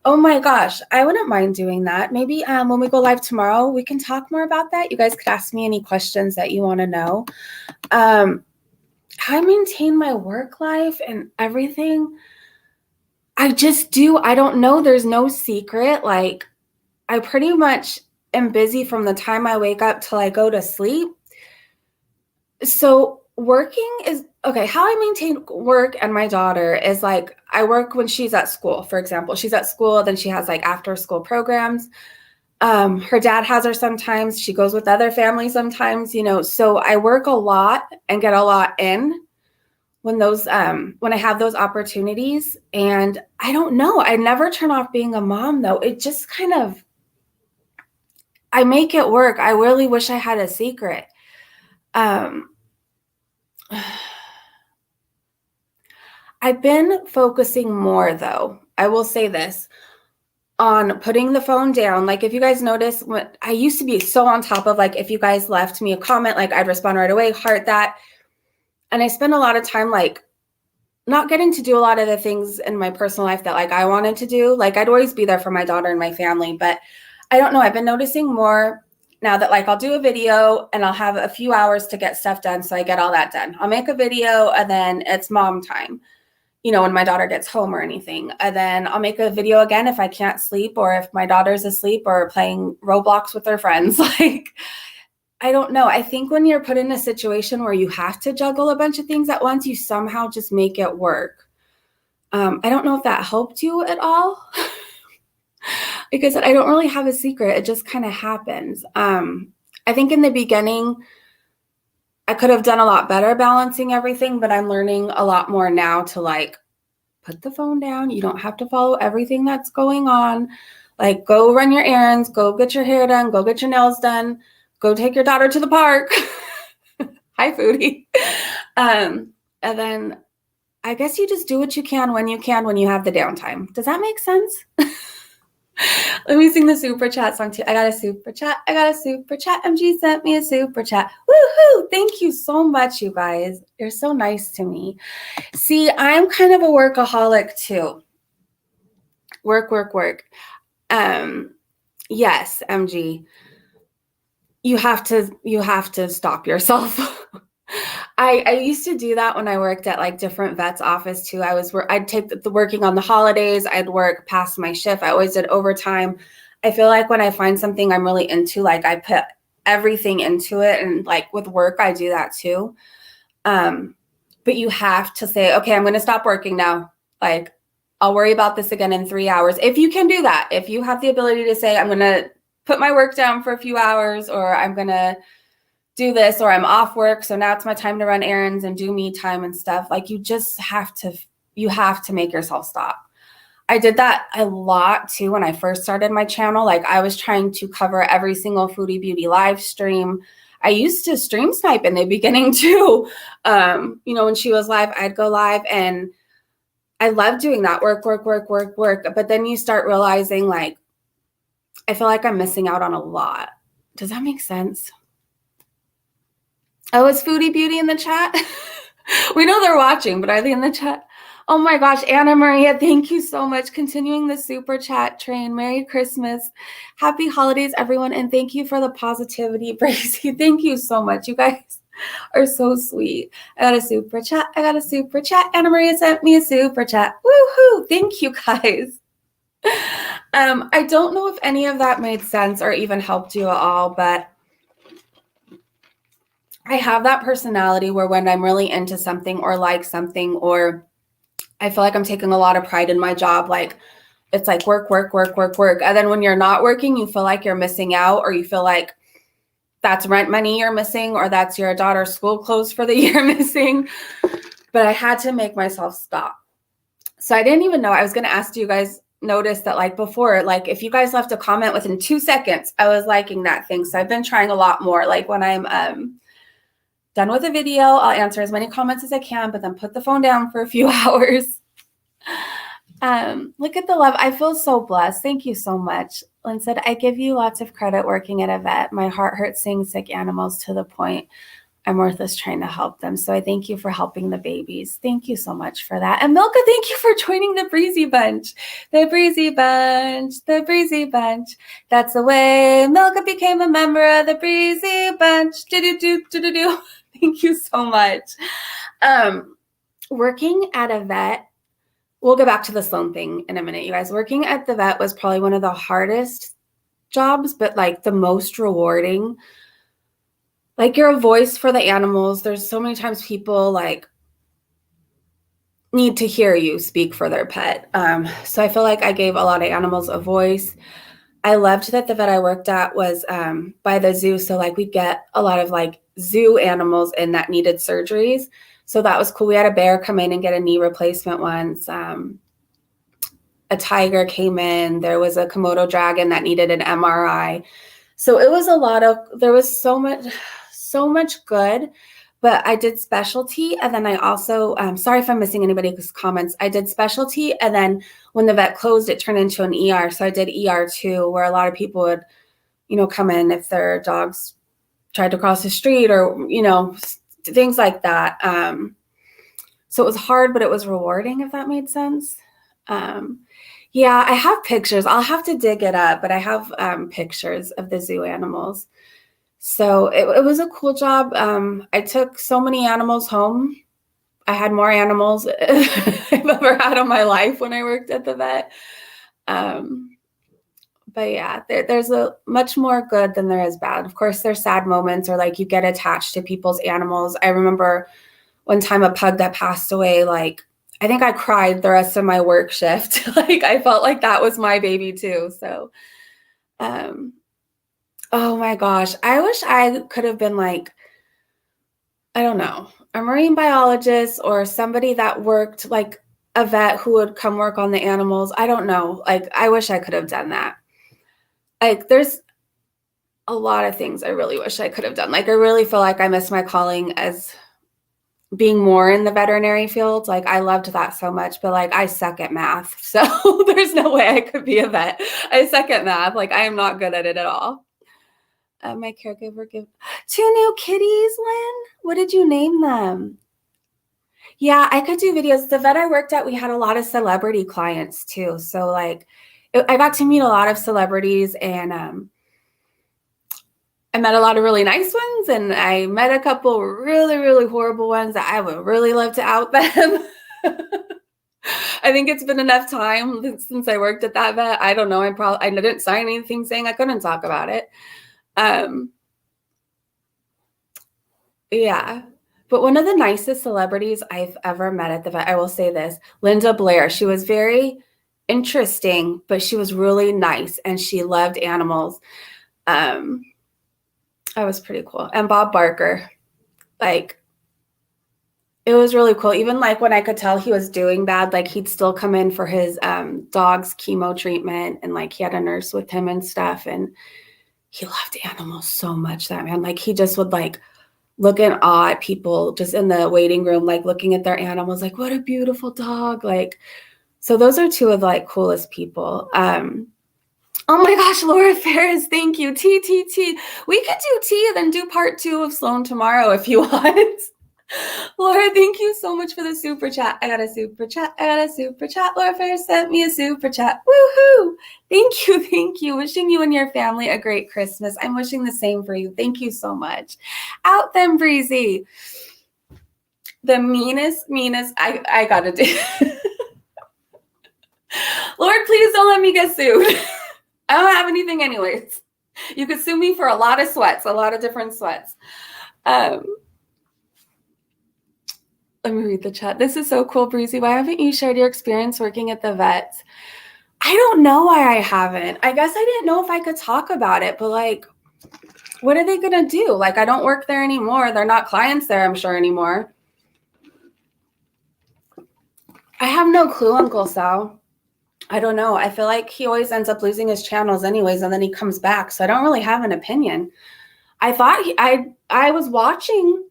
Oh my gosh, I wouldn't mind doing that. Maybe when we go live tomorrow, we can talk more about that. You guys could ask me any questions that you want to know. How I maintain my work life and everything, I just do. I don't know. There's no secret. I pretty much am busy from the time I wake up till I go to sleep. So working is okay. How I maintain work and my daughter is like, I work when she's at school. For example, she's at school, then she has like after school programs. Her dad has her sometimes. She goes with other families sometimes, you know. So I work a lot and get a lot in when I have those opportunities. And I don't know. I never turn off being a mom though. It just kind of, I make it work. I really wish I had a secret. I've been focusing more, though, I will say this, on putting the phone down. Like, if you guys notice, when I used to be so on top of, like, if you guys left me a comment, like, I'd respond right away, heart that. And I spent a lot of time, like, not getting to do a lot of the things in my personal life that, like, I wanted to do. Like, I'd always be there for my daughter and my family. But I don't know. I've been noticing more now that, like, I'll do a video and I'll have a few hours to get stuff done. So I get all that done. I'll make a video and then it's mom time, you know, when my daughter gets home or anything. And then I'll make a video again if I can't sleep or if my daughter's asleep or playing Roblox with her friends. Like, I don't know. I think when you're put in a situation where you have to juggle a bunch of things at once, you somehow just make it work. I don't know if that helped you at all. Like I said, I don't really have a secret. It just kind of happens. I think in the beginning, I could have done a lot better balancing everything, but I'm learning a lot more now to, like, put the phone down. You don't have to follow everything that's going on. Like, go run your errands, go get your hair done, go get your nails done, go take your daughter to the park. Hi, foodie. And then I guess you just do what you can when you have the downtime. Does that make sense? Let me sing the super chat song too. I got a super chat. MG sent me a super chat. Woohoo! Thank you so much, you guys. You're so nice to me. See, I'm kind of a workaholic too. Work. Yes, MG. You have to stop yourself. I used to do that when I worked at, like, different vets' office too. I'd take the working on the holidays. I'd work past my shift. I always did overtime. I feel like when I find something I'm really into, like, I put everything into it. And, like, with work, I do that too. But you have to say, okay, I'm going to stop working now. Like, I'll worry about this again in 3 hours. If you can do that, if you have the ability to say, I'm going to put my work down for a few hours, or I'm going to do this, or I'm off work, so now it's my time to run errands and do me time and stuff. Like, you have to make yourself stop. I did that a lot too when I first started my channel. Like, I was trying to cover every single Foodie Beauty live stream. I used to stream snipe in the beginning too. You know, when she was live, I'd go live, and I loved doing that work. But then you start realizing, like, I feel like I'm missing out on a lot. Does that make sense? Oh, is Foodie Beauty in the chat? We know they're watching, but are they in the chat? Oh my gosh, Anna Maria, thank you so much. Continuing the super chat train. Merry Christmas. Happy holidays, everyone. And thank you for the positivity, Bracy. Thank you so much. You guys are so sweet. I got a super chat. Anna Maria sent me a super chat. Woohoo. Thank you, guys. I don't know if any of that made sense or even helped you at all, but I have that personality where when I'm really into something or like something, or I feel like I'm taking a lot of pride in my job, like, it's like work. And then when you're not working, you feel like you're missing out, or you feel like that's rent money you're missing, or that's your daughter's school clothes for the year missing. But I had to make myself stop. So I didn't even know. I was going to ask you guys, notice that, like, before, like, if you guys left a comment within 2 seconds, I was liking that thing. So I've been trying a lot more. Like, when I'm done with a video, I'll answer as many comments as I can, but then put the phone down for a few hours. Look at the love. I feel so blessed. Thank you so much. Lynn said, I give you lots of credit working at a vet. My heart hurts seeing sick animals to the point I'm worthless trying to help them. So I thank you for helping the babies. Thank you so much for that. And Milka, thank you for joining the Breezy Bunch. The Breezy Bunch. That's the way Milka became a member of the Breezy Bunch. Do-do-do-do-do-do. Thank you so much. Working at a vet, we'll go back to the Sloan thing in a minute, you guys. Working at the vet was probably one of the hardest jobs, but like the most rewarding. Like you're a voice for the animals. There's so many times people like need to hear you speak for their pet. So I feel like I gave a lot of animals a voice. I loved that the vet I worked at was by the zoo. So like we'd get a lot of like zoo animals in that needed surgeries. So that was cool. We had a bear come in and get a knee replacement once. A tiger came in. There was a Komodo dragon that needed an MRI. So it was there was so much good, but I did specialty. And then I also, sorry if I'm missing anybody's comments. I did specialty. And then when the vet closed, it turned into an ER. So I did ER too, where a lot of people would, come in if their dogs tried to cross the street or, things like that. So it was hard, but it was rewarding, if that made sense. Yeah, I have pictures. I'll have to dig it up, but I have pictures of the zoo animals. So it was a cool job. I took so many animals home. I had more animals I've ever had in my life when I worked at the vet. But yeah, there's a much more good than there is bad. Of course, there's sad moments or like you get attached to people's animals. I remember one time a pug that passed away, like I think I cried the rest of my work shift. Like I felt like that was my baby too. So, oh my gosh, I wish I could have been like, I don't know, a marine biologist or somebody that worked like a vet who would come work on the animals. I don't know. Like, I wish I could have done that. Like, there's a lot of things I really wish I could have done. Like, I really feel like I miss my calling as being more in the veterinary field. Like I loved that so much, but like I suck at math. So there's no way I could be a vet. I suck at math. Like I am not good at it at all. My caregiver gave 2 new kitties, Lynn. What did you name them? Yeah, I could do videos. The vet I worked at, we had a lot of celebrity clients too. So like I got to meet a lot of celebrities and I met a lot of really nice ones and I met a couple really, really horrible ones that I would really love to out them. I think it's been enough time since I worked at that vet. I don't know. I didn't sign anything saying I couldn't talk about it. Yeah. But one of the nicest celebrities I've ever met at the vet, I will say this, Linda Blair. She was very interesting, but she was really nice and she loved animals. That was pretty cool. And Bob Barker, like, it was really cool. Even like when I could tell he was doing bad, like he'd still come in for his dog's chemo treatment and like he had a nurse with him and stuff. And he loved animals so much, that man. Like he just would like look in awe at people just in the waiting room, like looking at their animals, like, what a beautiful dog. Like, so those are 2 of the like coolest people. Oh my gosh, Laura Ferris, thank you. T. We could do T and then do part 2 of Sloan tomorrow if you want. Laura, thank you so much for the super chat. I got a super chat. Laura Ferris sent me a super chat. Woohoo! Thank you. Wishing you and your family a great Christmas. I'm wishing the same for you. Thank you so much. Out them, Breezy. The meanest, I gotta do. Lord, please don't let me get sued. I don't have anything anyways. You could sue me for a lot of sweats, a lot of different sweats. Let me read the chat. This is so cool, Breezy. Why haven't you shared your experience working at the vets? I don't know why I haven't. I guess I didn't know if I could talk about it, but like, what are they going to do? Like, I don't work there anymore. They're not clients there, I'm sure, anymore. I have no clue, Uncle Sal. I don't know. I feel like he always ends up losing his channels anyways, and then he comes back. So I don't really have an opinion. I thought I was watching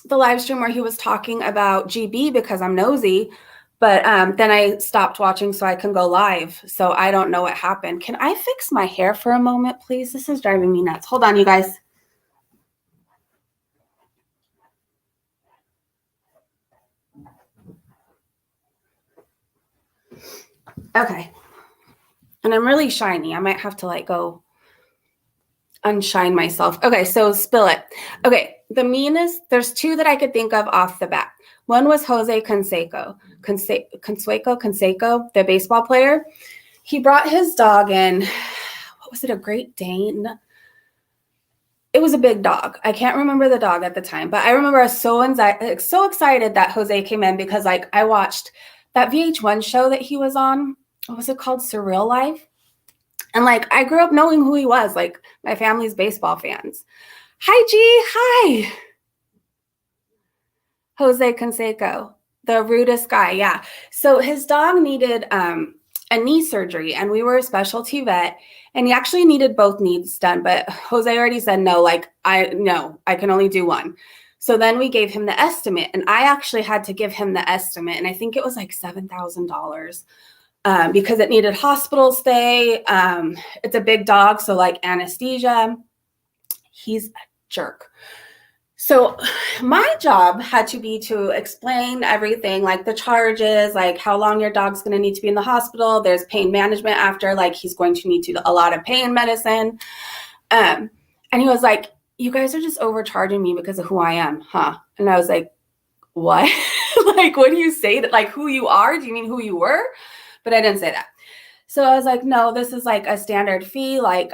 the live stream where he was talking about GB because I'm nosy, but then I stopped watching so I can go live. So I don't know what happened. Can I fix my hair for a moment, please? This is driving me nuts. Hold on, you guys. Okay. And I'm really shiny. I might have to like go unshine myself. Okay, so spill it. Okay, the meanest, there's 2 that I could think of off the bat. One was Jose Canseco, the baseball player. He brought his dog in. was it, a Great Dane? It was a big dog. I can't remember the dog at the time, but I remember I was so excited that Jose came in because like I watched that VH1 show that he was on. What was it called? Surreal Life. And like I grew up knowing who he was. Like my family's baseball fans. Hi, G. Hi. Jose Canseco, the rudest guy. Yeah. So his dog needed a knee surgery, and we were a specialty vet, and he actually needed both knees done. But Jose already said no, like I can only do one. So then we gave him the estimate, and I actually had to give him the estimate, and I think it was like $7,000 because it needed hospital stay. It's a big dog, so like anesthesia. He's a jerk. So my job had to be to explain everything, like the charges, like how long your dog's going to need to be in the hospital. There's pain management after, like he's going to need a lot of pain medicine. And he was like, you guys are just overcharging me because of who I am, huh? And I was like, what? Like, what do you say? That like who you are? Do you mean who you were? But I didn't say that. So I was like, no, this is like a standard fee. Like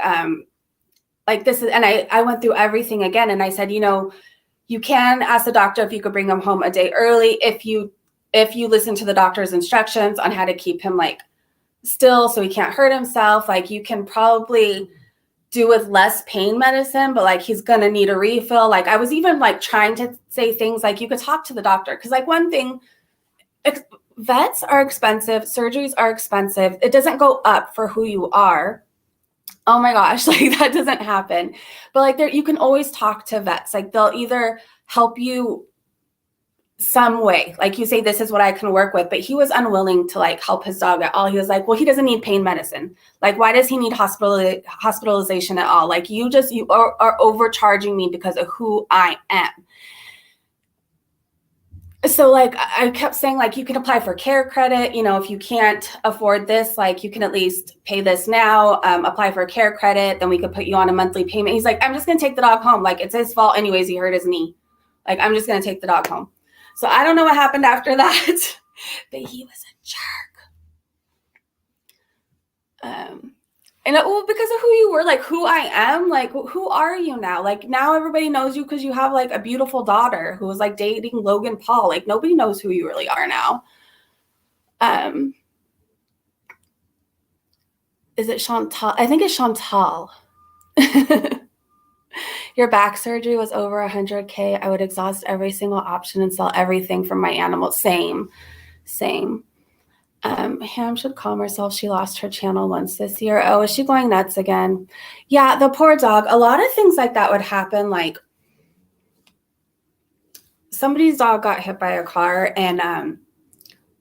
this is, and I went through everything again. And I said, you can ask the doctor if you could bring him home a day early if you listen to the doctor's instructions on how to keep him like still so he can't hurt himself. Like you can probably do with less pain medicine, but like he's gonna need a refill. Like I was even like trying to say things like you could talk to the doctor, because like one thing, vets are expensive, surgeries are expensive. It doesn't go up for who you are. Oh my gosh, like that doesn't happen. But like you can always talk to vets. Like they'll either help you some way. Like you say, this is what I can work with. But he was unwilling to like help his dog at all. He was like, well, he doesn't need pain medicine. Like, why does he need hospitalization at all? Like you are overcharging me because of who I am. So like I kept saying, like, you can apply for care credit, if you can't afford this, like you can at least pay this now, apply for care credit, then we could put you on a monthly payment. He's like, I'm just going to take the dog home. Like it's his fault anyways. He hurt his knee. Like, I'm just going to take the dog home. So I don't know what happened after that, but he was a jerk. And well, because of who you were, like who I am, like who are you now? Like now everybody knows you because you have like a beautiful daughter who was like dating Logan Paul. Like nobody knows who you really are now. Is it Chantal? I think it's Chantal. Your back surgery was over $100K. I would exhaust every single option and sell everything from my animals. Same. Ham should calm herself. She lost her channel once this year. Oh, is she going nuts again? Yeah, the poor dog. A lot of things like that would happen. Like somebody's dog got hit by a car, and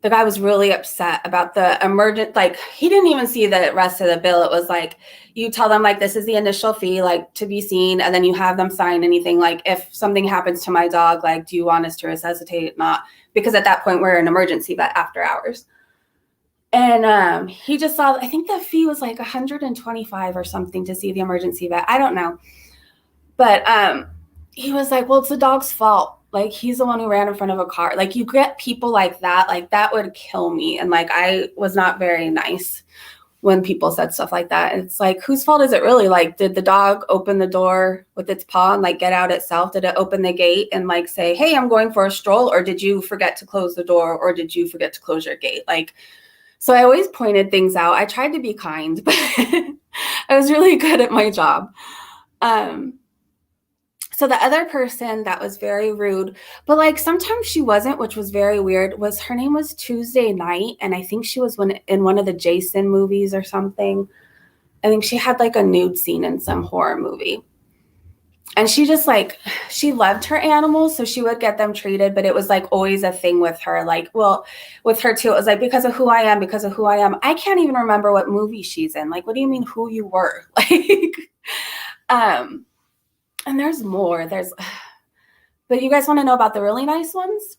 the guy was really upset about the emergent. Like he didn't even see the rest of the bill. It was like you tell them like this is the initial fee, like to be seen, and then you have them sign anything. Like if something happens to my dog, like do you want us to resuscitate? Not, because at that point we're an emergency vet after hours. And he just saw, I think the fee was like $125 or something to see the emergency vet. I don't know. But he was like, well, it's the dog's fault. Like, he's the one who ran in front of a car. Like, you get people like that would kill me. And like, I was not very nice when people said stuff like that. And it's like, whose fault is it really? Like, did the dog open the door with its paw and like get out itself? Did it open the gate and like say, hey, I'm going for a stroll? Or did you forget to close the door? Or did you forget to close your gate? Like, so I always pointed things out. I tried to be kind, but I was really good at my job. So the other person that was very rude, but like sometimes she wasn't, which was very weird, was her name was Tuesday Night. And I think she was in one of the Jason movies or something. I think she had like a nude scene in some horror movie. And she just like, she loved her animals, so she would get them treated, but it was like always a thing with her. Like, well, with her too, it was like, because of who I am. I can't even remember what movie she's in. Like, what do you mean who you were? Like, and there's more. But you guys want to know about the really nice ones?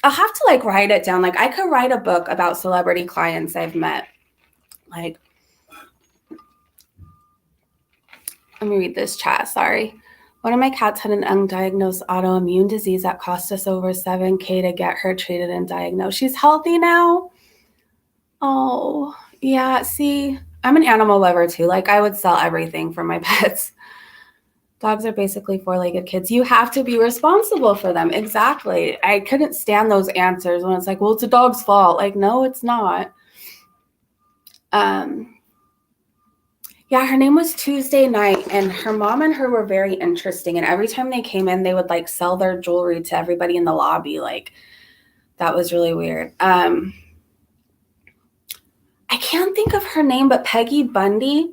I'll have to like write it down. Like I could write a book about celebrity clients I've met. Like, let me read this chat, sorry. One of my cats had an undiagnosed autoimmune disease that cost us over $7K to get her treated and diagnosed. She's healthy now. Oh, yeah. See, I'm an animal lover too. Like I would sell everything for my pets. Dogs are basically four-legged kids. You have to be responsible for them. Exactly. I couldn't stand those answers when it's like, well, it's a dog's fault. Like, no, it's not. Yeah, her name was Tuesday Night, and her mom and her were very interesting. And every time they came in, they would like sell their jewelry to everybody in the lobby. Like, that was really weird. I can't think of her name, but Peggy Bundy.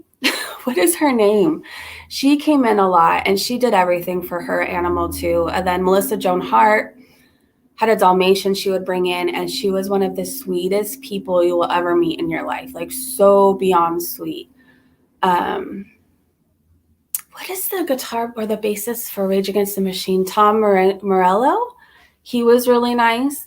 What is her name? She came in a lot, and she did everything for her animal too. And then Melissa Joan Hart had a Dalmatian she would bring in, and she was one of the sweetest people you will ever meet in your life. Like, so beyond sweet. What is the guitar or the bassist for Rage Against the Machine? Tom Morello. He was really nice.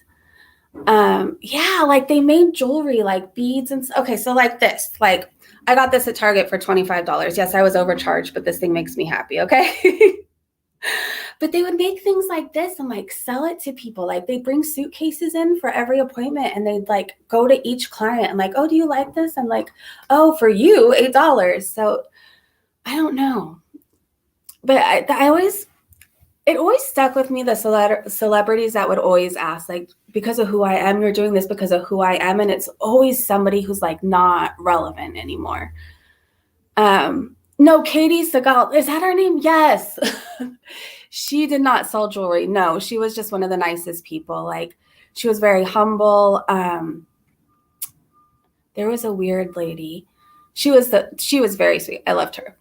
Yeah, like they made jewelry, like beads and okay, so like this, like I got this at Target for $25. Yes, I was overcharged, but this thing makes me happy, okay? But they would make things like this and like sell it to people. Like they bring suitcases in for every appointment, and they'd like go to each client and like, oh, do you like this? I'm like, oh, for you, $8. So I don't know. But it always stuck with me, the celebrities that would always ask, like, because of who I am, you're doing this because of who I am. And it's always somebody who's like not relevant anymore. No, Katie Seagal, is that her name? Yes. She did not sell jewelry. No, she was just one of the nicest people. Like, she was very humble. There was a weird lady. She was very sweet. I loved her.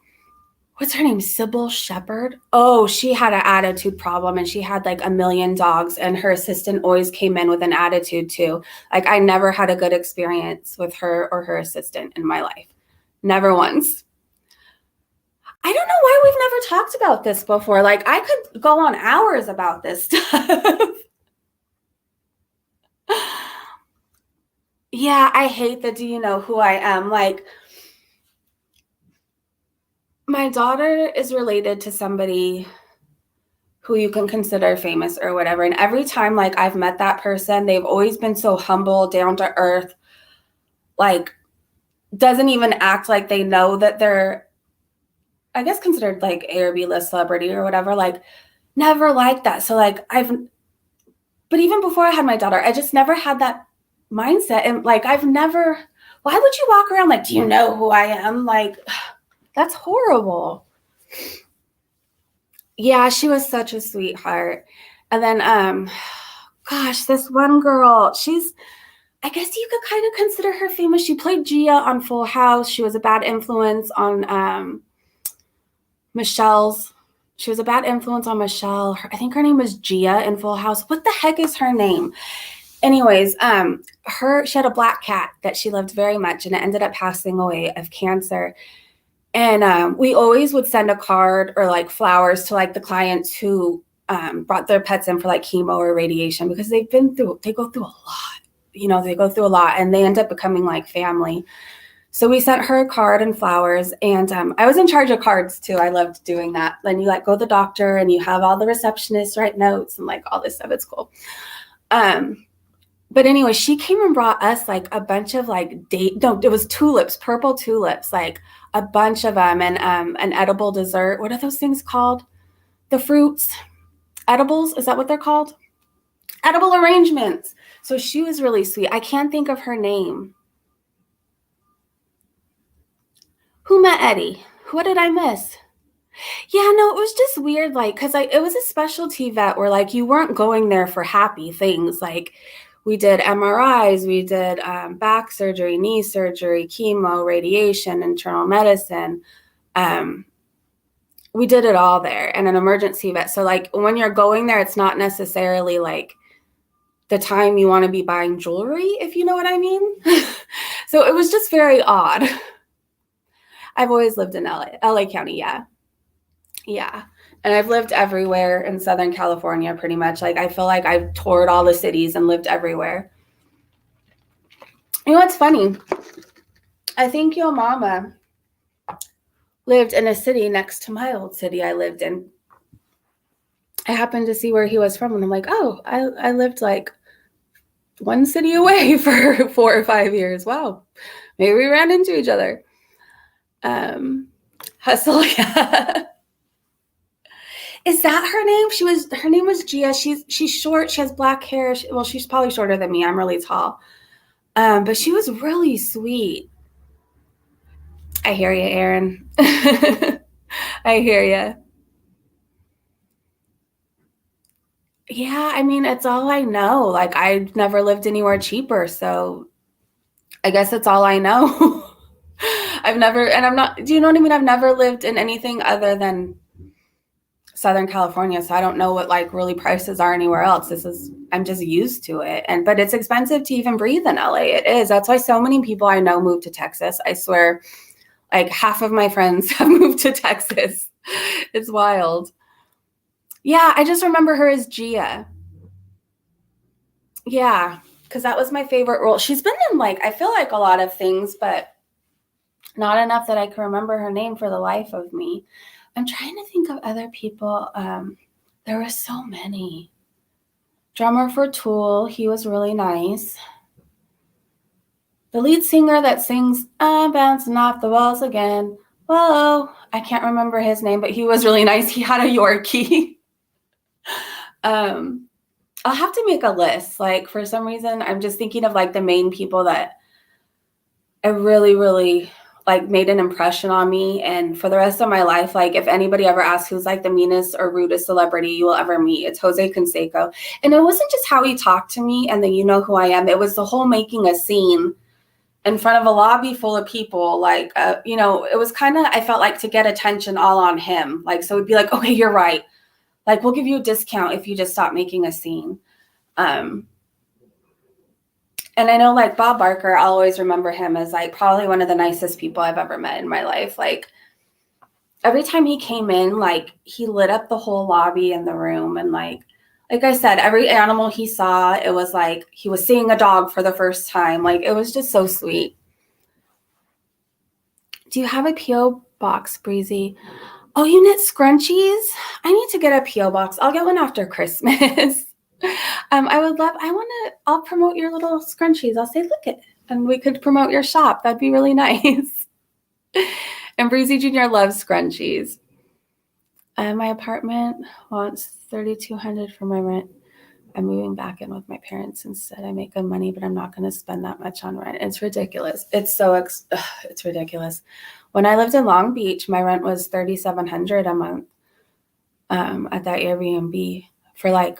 What's her name? Sybil Shepherd. Oh, she had an attitude problem, and she had like a million dogs, and her assistant always came in with an attitude too. Like, I never had a good experience with her or her assistant in my life. Never once. I don't know why we've never talked about this before. Like, I could go on hours about this stuff. Yeah, I hate the do you know who I am? Like, my daughter is related to somebody who you can consider famous or whatever. And every time like I've met that person, they've always been so humble, down to earth, like doesn't even act like they know that they're, I guess, considered like A or B list celebrity or whatever. Like, never like that. So like but even before I had my daughter, I just never had that mindset. And like, why would you walk around like, do you know who I am? Like, that's horrible. Yeah, she was such a sweetheart. And then, gosh, this one girl, I guess you could kind of consider her famous. She played Gia on Full House. She was a bad influence on Michelle's. She was a bad influence on Michelle. I think her name was Gia in Full House. What the heck is her name? Anyways, she had a black cat that she loved very much, and it ended up passing away of cancer. And we always would send a card or like flowers to like the clients who brought their pets in for like chemo or radiation, because they go through a lot, they go through a lot, and they end up becoming like family. So we sent her a card and flowers, and I was in charge of cards too. I loved doing that. Then you like go to the doctor and you have all the receptionists write notes and like all this stuff. It's cool. But anyway, she came and brought us like a bunch of like it was tulips, purple tulips, like a bunch of them, and an edible dessert. What are those things called? The fruits, edibles, is that what they're called? Edible arrangements. So she was really sweet. I can't think of her name. Who met Eddie? What did I miss? Yeah, no, it was just weird, like, because it was a specialty vet where like you weren't going there for happy things. Like, we did MRIs, we did back surgery, knee surgery, chemo, radiation, internal medicine. We did it all there, and an emergency vet. So like when you're going there, it's not necessarily like the time you want to be buying jewelry, if you know what I mean. So it was just very odd. I've always lived in LA County, yeah. Yeah. And I've lived everywhere in Southern California, pretty much. Like, I feel like I've toured all the cities and lived everywhere. You know what's funny? I think your mama lived in a city next to my old city I lived in. I happened to see where he was from, and I'm like, oh, I lived like one city away for 4 or 5 years. Wow. Maybe we ran into each other. Hustle, yeah. Is that her name? Her name was Gia. She's short. She has black hair. Well, she's probably shorter than me. I'm really tall. But she was really sweet. I hear you, Aaron. I hear you. Yeah, I mean, it's all I know. Like, I've never lived anywhere cheaper, so I guess it's all I know. I'm not, do you know what I mean? I've never lived in anything other than Southern California, so I don't know what like really prices are anywhere else. I'm just used to it. But it's expensive to even breathe in LA. It is. That's why so many people I know moved to Texas. I swear, like half of my friends have moved to Texas. It's wild. Yeah, I just remember her as Gia. Yeah, because that was my favorite role. She's been in like, I feel like a lot of things, but not enough that I can remember her name for the life of me. I'm trying to think of other people. There were so many. Drummer for Tool, he was really nice. The lead singer that sings, I'm bouncing off the walls again. Whoa, I can't remember his name, but he was really nice. He had a Yorkie. I'll have to make a list. Like, for some reason, I'm just thinking of like the main people that I really, really like made an impression on me. And for the rest of my life, like if anybody ever asks who's like the meanest or rudest celebrity you will ever meet, it's Jose Canseco. And it wasn't just how he talked to me and then you know who I am. It was the whole making a scene in front of a lobby full of people. Like, you know, it was kind of, I felt like to get attention all on him. Like, so it'd be like, okay, you're right. Like, we'll give you a discount if you just stop making a scene. And I know like Bob Barker, I'll always remember him as like probably one of the nicest people I've ever met in my life. Like every time he came in, like he lit up the whole lobby and the room. And like I said, every animal he saw, it was like he was seeing a dog for the first time. Like it was just so sweet. Do you have a P.O. box, Breezy? Oh, you knit scrunchies? I need to get a P.O. box. I'll get one after Christmas. I'll promote your little scrunchies. I'll say, look at it. And we could promote your shop. That'd be really nice. And Breezy Jr. loves scrunchies. My apartment wants $3,200 for my rent. I'm moving back in with my parents instead. I make good money, but I'm not going to spend that much on rent. It's ridiculous. It's ridiculous. When I lived in Long Beach, my rent was $3,700 a month at that Airbnb for like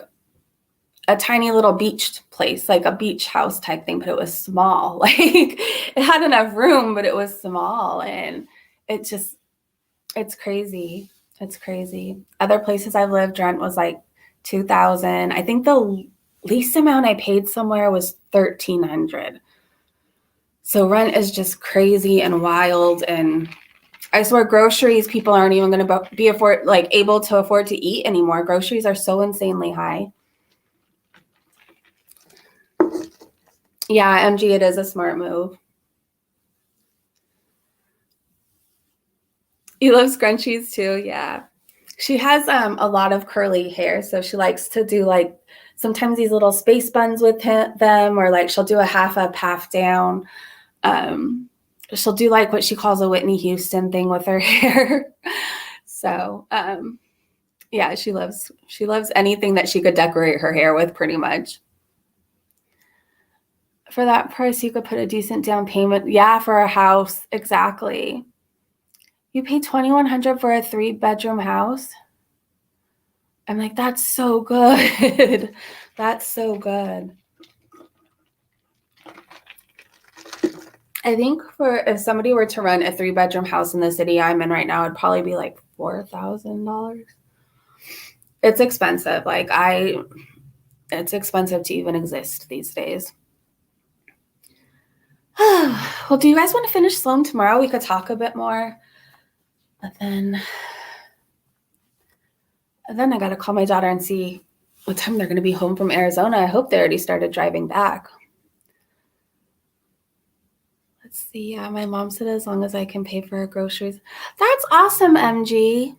a tiny little beach place, like a beach house type thing, but it was small. Like it had enough room, but it was small. And it's crazy. It's crazy. Other places I've lived, rent was like $2,000. I think the least amount I paid somewhere was $1,300. So rent is just crazy and wild. And I swear groceries, people aren't even going to be able to afford to eat anymore. Groceries are so insanely high. Yeah, MG, it is a smart move. You love scrunchies too, yeah. She has a lot of curly hair, so she likes to do like sometimes these little space buns with them, or like she'll do a half up, half down. She'll do like what she calls a Whitney Houston thing with her hair. So yeah, she loves anything that she could decorate her hair with pretty much. For that price, you could put a decent down payment. Yeah, for a house. Exactly. You pay $2,100 for a 3-bedroom house? I'm like, that's so good. That's so good. I think if somebody were to rent a 3-bedroom house in the city I'm in right now, it'd probably be like $4,000. It's expensive. It's expensive to even exist these days. Well, do you guys want to finish Sloan tomorrow? We could talk a bit more. But then I got to call my daughter and see what time they're going to be home from Arizona. I hope they already started driving back. Let's see. Yeah, my mom said as long as I can pay for her groceries. That's awesome, MG.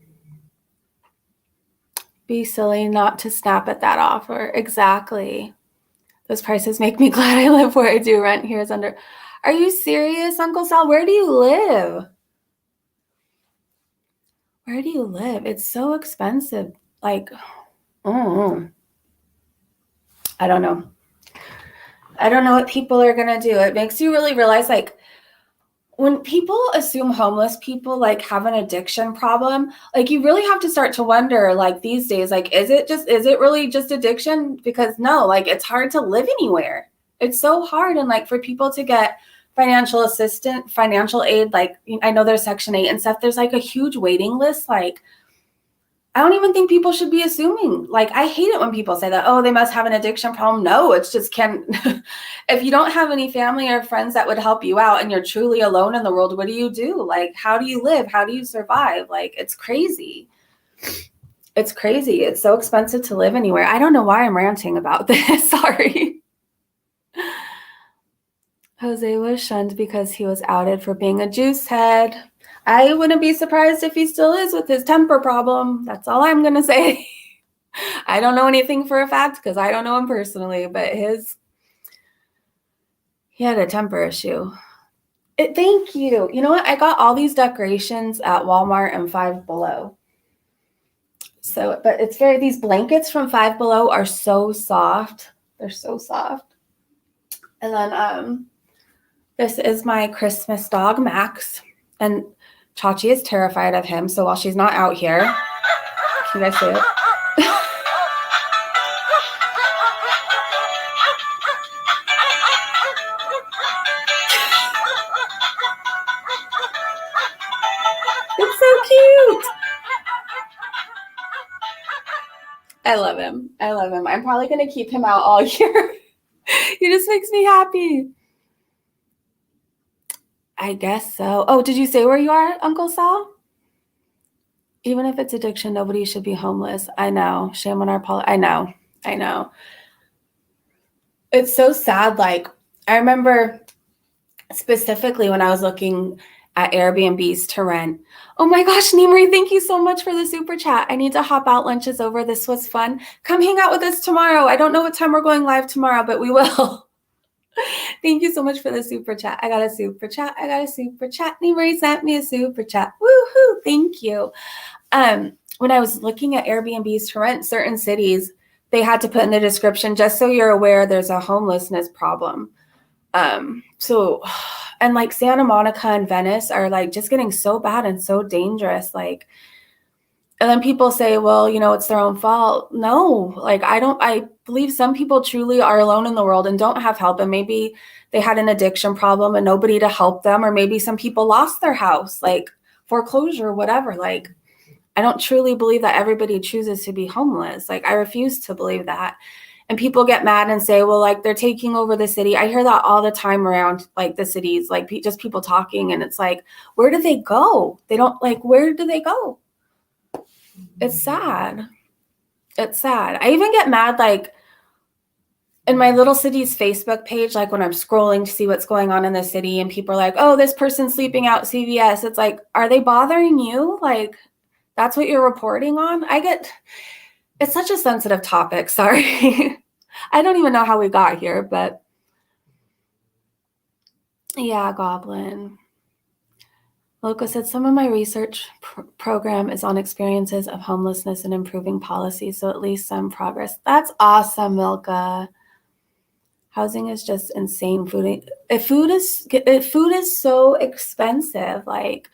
Be silly not to snap at that offer. Exactly. Those prices make me glad I live where I do. Rent here is under. Are you serious, Uncle Sal? Where do you live? Where do you live? It's so expensive. Like, oh, I don't know. I don't know what people are going to do. It makes you really realize, like, when people assume homeless people like have an addiction problem, like you really have to start to wonder, like these days, like, is it really just addiction? Because no, like it's hard to live anywhere. It's so hard. And like for people to get financial aid, like I know there's Section 8 and stuff, there's like a huge waiting list. Like, I don't even think people should be assuming. Like, I hate it when people say that, oh, they must have an addiction problem. No, it's just if you don't have any family or friends that would help you out and you're truly alone in the world, what do you do? Like, how do you live? How do you survive? Like, it's crazy. It's crazy. It's so expensive to live anywhere. I don't know why I'm ranting about this. Sorry. Jose was shunned because he was outed for being a juice head. I wouldn't be surprised if he still is with his temper problem. That's all I'm going to say. I don't know anything for a fact because I don't know him personally, but he had a temper issue. Thank you. You know what? I got all these decorations at Walmart and Five Below. So, but these blankets from Five Below are so soft. They're so soft. And then this is my Christmas dog, Max. And Chachi is terrified of him. So while she's not out here, can you guys see it? It's so cute. I love him. I'm probably going to keep him out all year. He just makes me happy. I guess so. Oh, did you say where you are, Uncle Sal? Even if it's addiction, nobody should be homeless. I know. Shame on our I know. It's so sad. Like, I remember specifically when I was looking at Airbnbs to rent. Oh my gosh, Nimri, thank you so much for the super chat. I need to hop out. Lunch is over. This was fun. Come hang out with us tomorrow. I don't know what time we're going live tomorrow, but we will. Thank you so much for the super chat. I got a super chat. Nimri sent me a super chat. Woohoo. Thank you. When I was looking at Airbnbs to rent certain cities, they had to put in the description, just so you're aware, there's a homelessness problem. And like Santa Monica and Venice are like just getting so bad and so dangerous. Like, and then people say, well, you know, it's their own fault. No, like I believe some people truly are alone in the world and don't have help. And maybe they had an addiction problem and nobody to help them. Or maybe some people lost their house, like foreclosure, whatever. Like, I don't truly believe that everybody chooses to be homeless. Like, I refuse to believe that. And people get mad and say, well, like they're taking over the city. I hear that all the time around like the cities, like just people talking. And it's like, where do they go? They don't like, where do they go? It's sad. It's sad. I even get mad, like in my little city's Facebook page, like when I'm scrolling to see what's going on in the city and people are like, oh, this person's sleeping out CVS. It's like, are they bothering you? Like, that's what you're reporting on? It's such a sensitive topic. Sorry. I don't even know how we got here, but yeah, Goblin. Loco said, some of my research program is on experiences of homelessness and improving policies, so at least some progress. That's awesome, Milka. Housing is just insane. Food is so expensive. Like,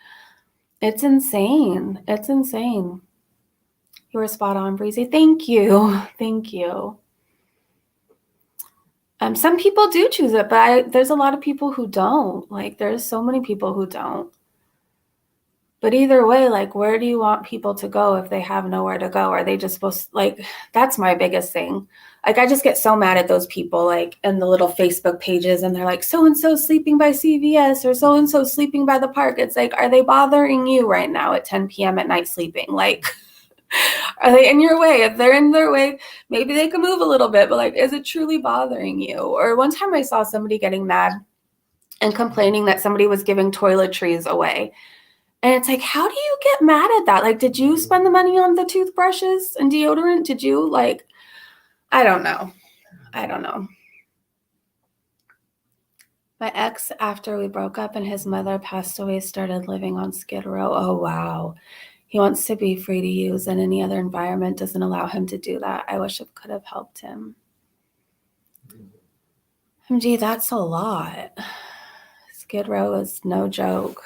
it's insane. It's insane. You were spot on, Breezy. Thank you. Thank you. Some people do choose it, but there's a lot of people who don't. Like, there's so many people who don't. But either way, like, where do you want people to go if they have nowhere to go? Are they just supposed to, like, that's my biggest thing. Like, I just get so mad at those people, like, in the little Facebook pages, and they're like, so-and-so sleeping by CVS or so-and-so sleeping by the park. It's like, are they bothering you right now at 10 p.m. at night sleeping? Like, are they in your way? If they're in their way, maybe they can move a little bit, but like, is it truly bothering you? Or one time I saw somebody getting mad and complaining that somebody was giving toiletries away. And it's like, how do you get mad at that? Like, did you spend the money on the toothbrushes and deodorant? Did you, like, I don't know. My ex, after we broke up and his mother passed away, started living on Skid Row. Oh, wow. He wants to be free to use, and any other environment doesn't allow him to do that. I wish it could have helped him. MG, that's a lot. Skid Row is no joke.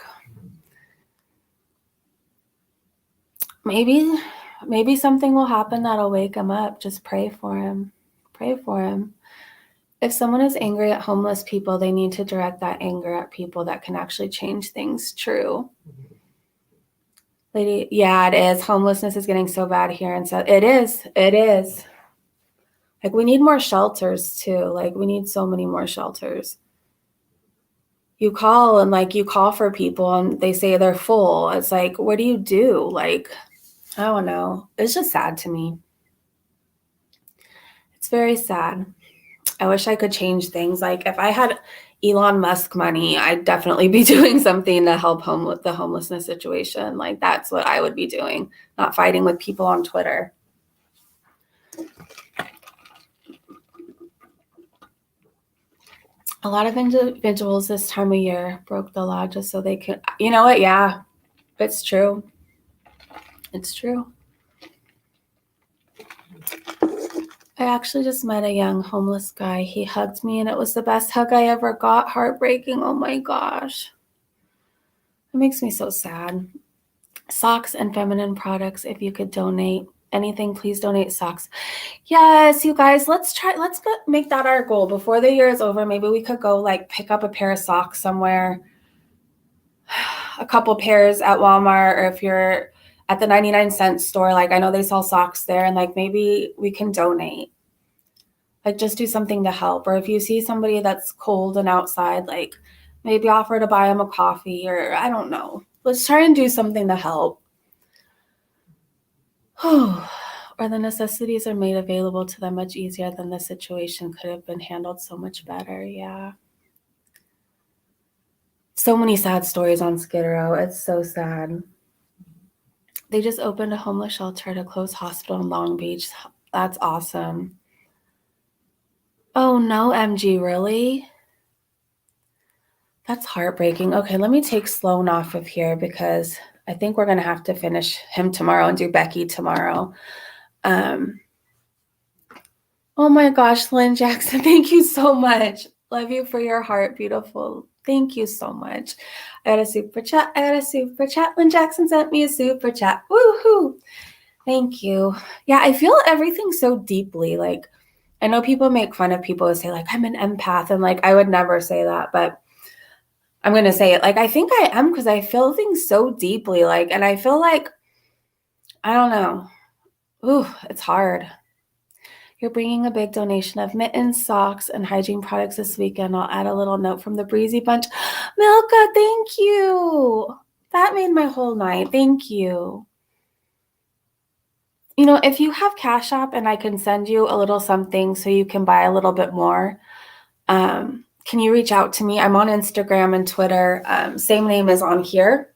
Maybe something will happen that'll wake him up. Just pray for him. Pray for him. If someone is angry at homeless people, they need to direct that anger at people that can actually change things. True. Lady, yeah, it is. Homelessness is getting so bad here. And so it is. Like, we need more shelters too. Like, we need so many more shelters. You call for people and they say they're full. It's like, what do you do? Like, I don't know. It's just sad to me. It's very sad. I wish I could change things. Like, if I had Elon Musk money, I'd definitely be doing something to help the homelessness situation. Like, that's what I would be doing, not fighting with people on Twitter. A lot of individuals this time of year broke the law just so they could, you know what? Yeah, it's true. It's true. I actually just met a young homeless guy. He hugged me and it was the best hug I ever got. Heartbreaking. Oh my gosh. It makes me so sad. Socks and feminine products, if you could donate anything, please donate socks. Yes, you guys, let's make that our goal. Before the year is over, maybe we could go like pick up a pair of socks somewhere, a couple pairs at Walmart, or if you're at the 99-cent store, like I know they sell socks there, and like maybe we can donate. Like, just do something to help. Or if you see somebody that's cold and outside, like maybe offer to buy them a coffee, or I don't know. Let's try and do something to help. Or the necessities are made available to them much easier than the situation could have been handled so much better. Yeah. So many sad stories on Skid Row. It's so sad. They just opened a homeless shelter at a closed hospital in Long Beach. That's awesome. Oh no, MG, really? That's heartbreaking. Okay, let me take Sloan off of here because I think we're going to have to finish him tomorrow and do Becky tomorrow. Oh my gosh, Lynn Jackson, thank you so much. Love you for your heart, beautiful. Thank you so much. I got a super chat. Lynn Jackson sent me a super chat. Woohoo! Thank you. Yeah, I feel everything so deeply. Like, I know people make fun of people who say, like, I'm an empath, and like, I would never say that, but I'm going to say it. Like, I think I am because I feel things so deeply. Like, and I feel like, I don't know. Ooh, it's hard. You're bringing a big donation of mittens, socks, and hygiene products this weekend. I'll add a little note from the Breezy Bunch. Milka, thank you. That made my whole night. Thank you. You know, if you have Cash App and I can send you a little something so you can buy a little bit more, can you reach out to me? I'm on Instagram and Twitter. Same name is on here.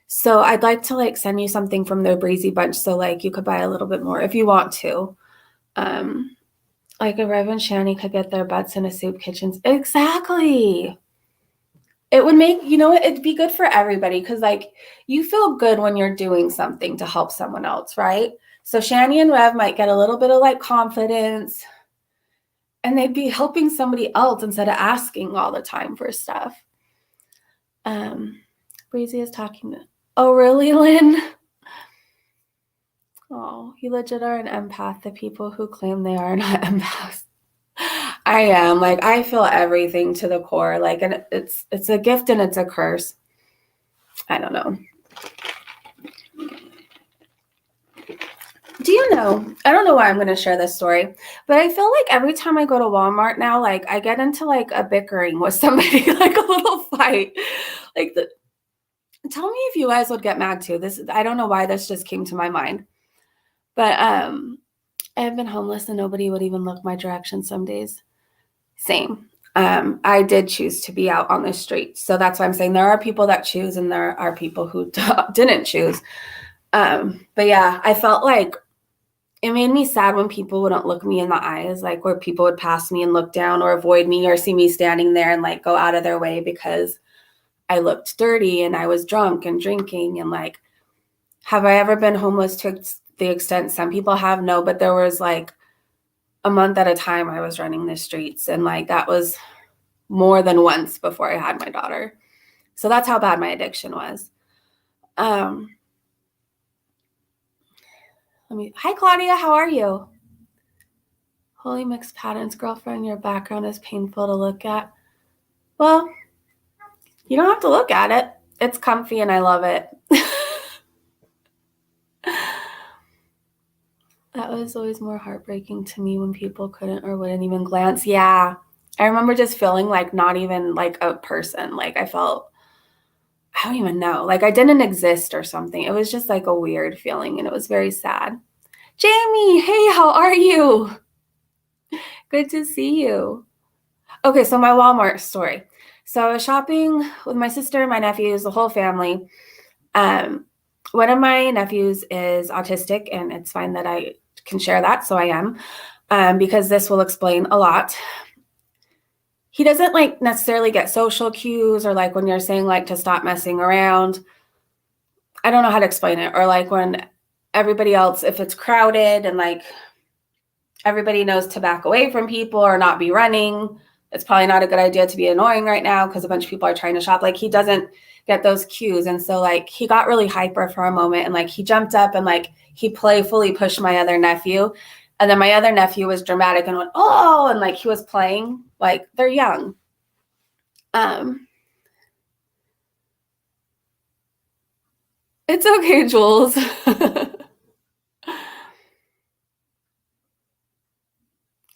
So I'd like to like send you something from the Breezy Bunch so like you could buy a little bit more if you want to. Like a Rev and Shani could get their butts in a soup kitchen. Exactly. It would make, you know, it'd be good for everybody because like you feel good when you're doing something to help someone else, right? So Shani and Rev might get a little bit of like confidence and they'd be helping somebody else instead of asking all the time for stuff. Breezy is talking to, oh really, Lynn? Oh, you legit are an empath. The people who claim they are not empaths. I am. Like, I feel everything to the core. Like, and it's a gift and it's a curse. I don't know. Do you know, I don't know why I'm going to share this story, but I feel like every time I go to Walmart now, like, I get into, like, a bickering with somebody, like a little fight. Like, tell me if you guys would get mad too. I don't know why this just came to my mind. But I've been homeless and nobody would even look my direction some days. Same. I did choose to be out on the street. So that's why I'm saying there are people that choose and there are people who didn't choose. But yeah, I felt like it made me sad when people wouldn't look me in the eyes, like where people would pass me and look down or avoid me or see me standing there and like go out of their way because I looked dirty and I was drunk and drinking and like, Have I ever been homeless to the extent some people have? No, but there was like a month at a time I was running the streets, and like that was more than once before I had my daughter. So that's how bad my addiction was. Hi Claudia, how are you? Holy mixed patterns, girlfriend, your background is painful to look at. Well, you don't have to look at it. It's comfy and I love it. That was always more heartbreaking to me when people couldn't or wouldn't even glance. Yeah. I remember just feeling like not even like a person. Like I felt, I don't even know, like I didn't exist or something. It was just like a weird feeling and it was very sad. Jamie, hey, how are you? Good to see you. Okay, so my Walmart story. So I was shopping with my sister, my nephews, the whole family. One of my nephews is autistic, and it's fine that I can share that, so I am, because this will explain a lot. He doesn't like necessarily get social cues, or like when you're saying like to stop messing around. I don't know how to explain it. Or like when everybody else, if it's crowded and like everybody knows to back away from people or not be running, it's probably not a good idea to be annoying right now because a bunch of people are trying to shop. Like he doesn't get those cues. And so like he got really hyper for a moment and like he jumped up and like he playfully pushed my other nephew. And then my other nephew was dramatic and went, oh, and like he was playing, like they're young. It's okay, Jules.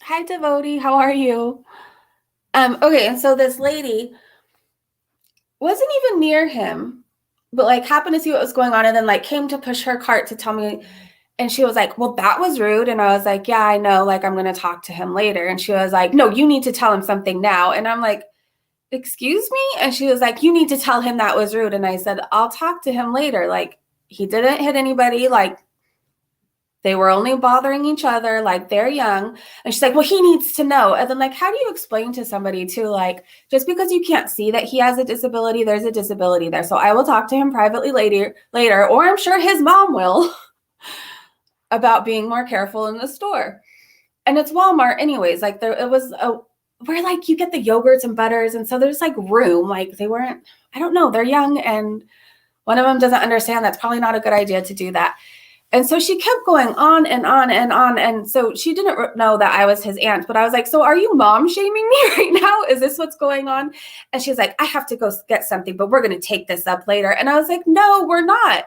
Hi, Devotee. How are you? Okay, and so this lady wasn't even near him, but like happened to see what was going on and then like came to push her cart to tell me. And she was like, well, that was rude. And I was like, yeah, I know. Like, I'm going to talk to him later. And she was like, no, you need to tell him something now. And I'm like, excuse me? And she was like, you need to tell him that was rude. And I said, I'll talk to him later. Like, he didn't hit anybody. Like, they were only bothering each other. Like, they're young. And she's like, well, he needs to know. And then, like, how do you explain to somebody too, like, just because you can't see that he has a disability, there's a disability there. So I will talk to him privately later, or I'm sure his mom will, about being more careful in the store. And it's Walmart anyways. Like it was where like you get the yogurts and butters. And so there's like room, like they weren't, I don't know, they're young. And one of them doesn't understand that's probably not a good idea to do that. And so she kept going on and on and on. And so she didn't know that I was his aunt, but I was like, so are you mom shaming me right now? Is this what's going on? And she's like, I have to go get something, but we're going to take this up later. And I was like, no, we're not.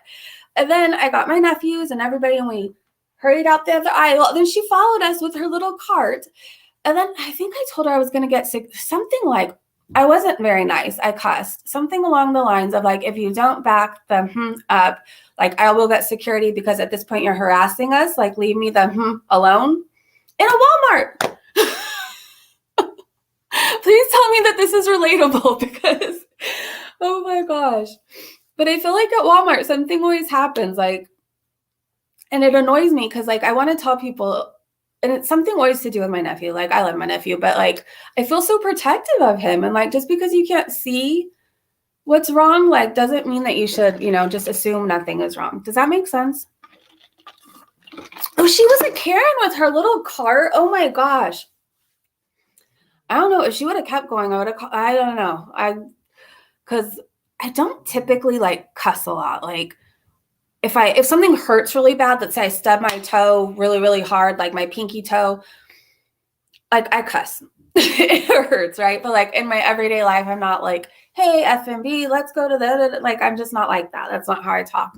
And then I got my nephews and everybody, and we hurried out the other aisle. Then she followed us with her little cart. And then I think I told her I was going to get sick. Something like, I wasn't very nice. I cussed. Something along the lines of like, if you don't back the up, like I will get security because at this point you're harassing us. Like leave me the alone in a Walmart. Please tell me that this is relatable because, oh my gosh. But I feel like at Walmart, something always happens. Like, and it annoys me because like I want to tell people, and it's something always to do with my nephew. Like I love my nephew, but like I feel so protective of him. And like just because you can't see what's wrong, like doesn't mean that you should, just assume nothing is wrong. Does that make sense? Oh, she was a Karen with her little cart. Oh my gosh. I don't know if she would have kept going. I don't know. Because I don't typically like cuss a lot. Like if something hurts really bad, let's say I stub my toe really, really hard, like my pinky toe, like I cuss. It hurts, right? But like in my everyday life, I'm not like, hey, FMB, let's go to the, like, I'm just not like that. That's not how I talk.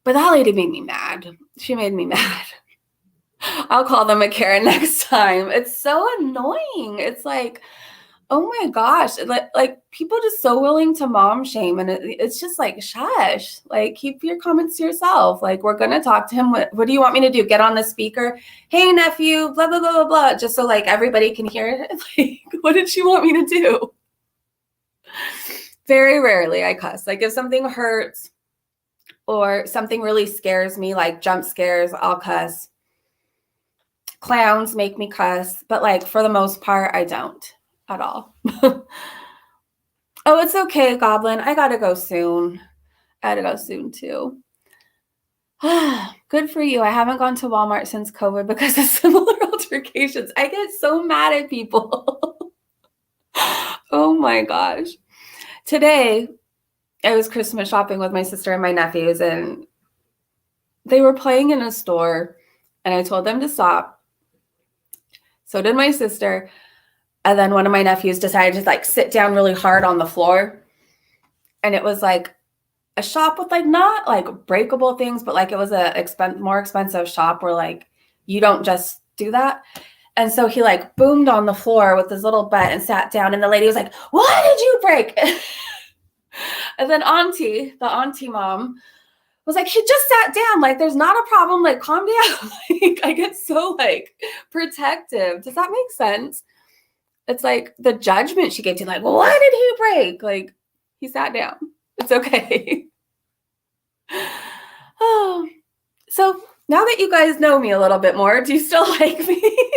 But that lady made me mad. She made me mad. I'll call them a Karen next time. It's so annoying. It's like, oh my gosh, like people just so willing to mom shame, and it's just like, shush, like keep your comments to yourself. Like we're gonna talk to him. What do you want me to do? Get on the speaker? Hey nephew, blah blah blah blah blah. Just so like everybody can hear it. Like what did she want me to do? Very rarely I cuss. Like if something hurts or something really scares me, like jump scares, I'll cuss. Clowns make me cuss, but like for the most part, I don't at all. Oh, it's okay, Goblin. I gotta go soon. I gotta go soon too. Good for you. I haven't gone to Walmart since COVID because of similar altercations. I get so mad at people. Oh my gosh. Today, I was Christmas shopping with my sister and my nephews, and they were playing in a store, and I told them to stop. So did my sister. And then one of my nephews decided to like sit down really hard on the floor. And it was like a shop with like not like breakable things, but like it was a more expensive shop where like you don't just do that. And so he like boomed on the floor with his little butt and sat down. And the lady was like, "What did you break?" And then the auntie mom was like, "He just sat down. Like, there's not a problem. Like, calm down." Like, I get so like protective. Does that make sense? It's like the judgment she gave to, like, "Well, what did he break?" Like, he sat down. It's okay. Oh, so now that you guys know me a little bit more, do you still like me?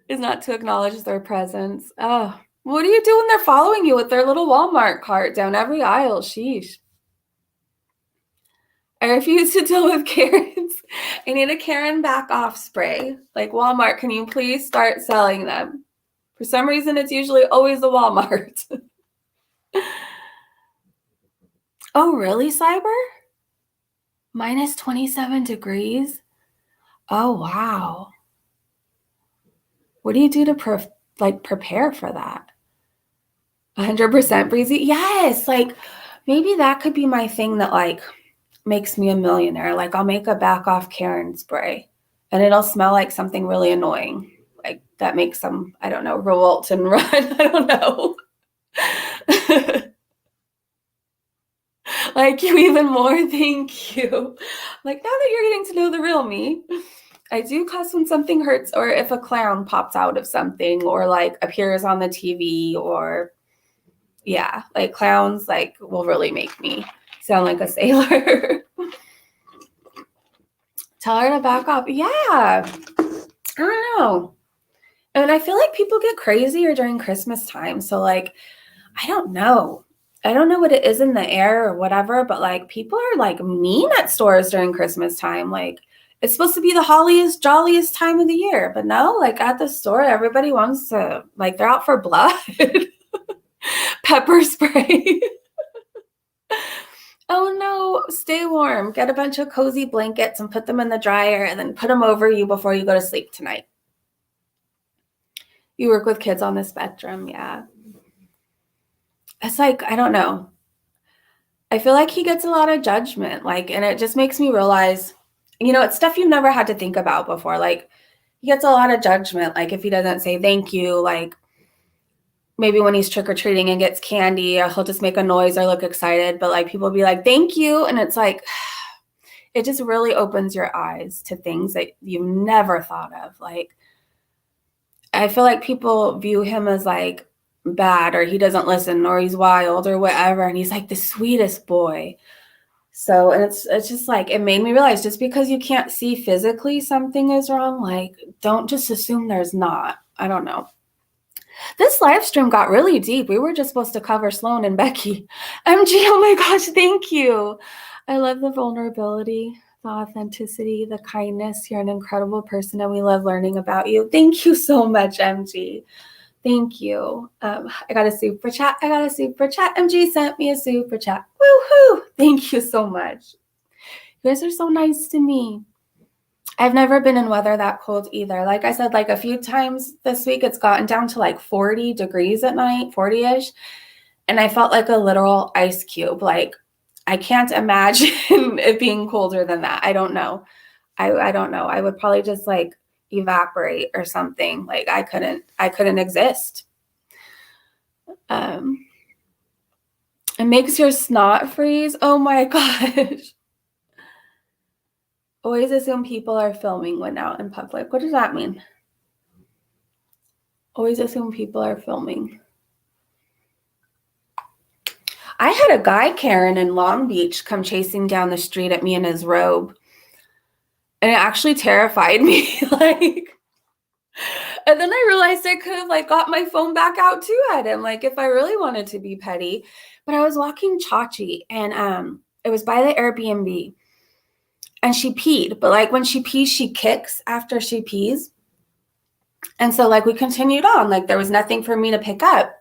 Is not to acknowledge their presence. Oh, what do you do when they're following you with their little Walmart cart down every aisle? Sheesh. I refuse to deal with Karens. I need a Karen back off spray. Like, Walmart, can you please start selling them? For some reason, it's usually always the Walmart. Oh, really, Cyber? Minus 27 degrees? Oh, wow. What do you do to prepare for that? 100% breezy? Yes, like maybe that could be my thing that like makes me a millionaire. Like I'll make a back off Karen spray and it'll smell like something really annoying. Like that makes them, I don't know, revolt and run. I don't know. Like you even more, thank you. Like now that you're getting to know the real me, I do cuss when something hurts or if a clown pops out of something or like appears on the TV or yeah, like clowns like will really make me sound like a sailor. Tell her to back off. Yeah. I don't know. And I feel like people get crazier during Christmas time. So like, I don't know. I don't know what it is in the air or whatever, but like people are like mean at stores during Christmas time. Like it's supposed to be the holliest, jolliest time of the year. But no, like at the store, everybody wants to, like they're out for blood. Pepper spray. Oh no, stay warm. Get a bunch of cozy blankets and put them in the dryer and then put them over you before you go to sleep tonight. You work with kids on the spectrum, yeah. It's like, I don't know. I feel like he gets a lot of judgment, like, and it just makes me realize, you know, it's stuff you've never had to think about before. Like, he gets a lot of judgment, like if he doesn't say thank you, like maybe when he's trick-or-treating and gets candy, he'll just make a noise or look excited, but like people will be like, thank you. And it's like, it just really opens your eyes to things that you've never thought of. Like, I feel like people view him as like bad or he doesn't listen or he's wild or whatever. And he's like the sweetest boy. So, and it's just like, it made me realize just because you can't see physically something is wrong, like don't just assume there's not. I don't know. This live stream got really deep. We were just supposed to cover Sloan and Becky. MG, oh my gosh, thank you. I love the vulnerability, the authenticity, the kindness. You're an incredible person and we love learning about you. Thank you so much, MG. Thank you. I got a super chat. MG sent me a super chat. Woohoo! Thank you so much. You guys are so nice to me. I've never been in weather that cold either. Like I said, like a few times this week, it's gotten down to like 40 degrees at night, 40-ish. And I felt like a literal ice cube. Like I can't imagine it being colder than that. I don't know. I don't know. I would probably just like evaporate or something. Like I couldn't exist. It makes your snot freeze. Oh my gosh. Always assume people are filming when out in public. What does that mean? Always assume people are filming. I had a guy, Karen, in Long Beach come chasing down the street at me in his robe. And it actually terrified me. Like, and then I realized I could have like got my phone back out too at him. Like if I really wanted to be petty. But I was walking Chachi and It was by the Airbnb. And she peed. But like when she pees, she kicks after she pees. And so like we continued on. Like there was nothing for me to pick up.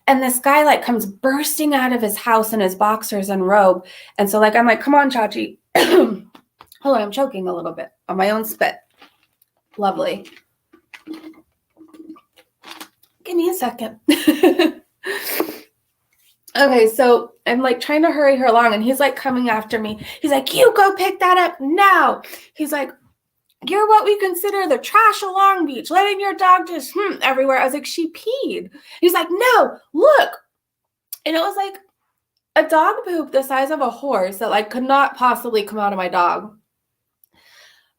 And this guy like comes bursting out of his house in his boxers and robe. And so like I'm like, come on, Chachi. Hold on, I'm choking a little bit on my own spit. Lovely. Give me a second. Okay, so I'm like trying to hurry her along, and he's like coming after me. He's like, you go pick that up now. He's like, you're what we consider the trash of Long Beach, letting your dog just everywhere. I was like, she peed. He's like, no, look. And it was like a dog poop the size of a horse that like could not possibly come out of my dog.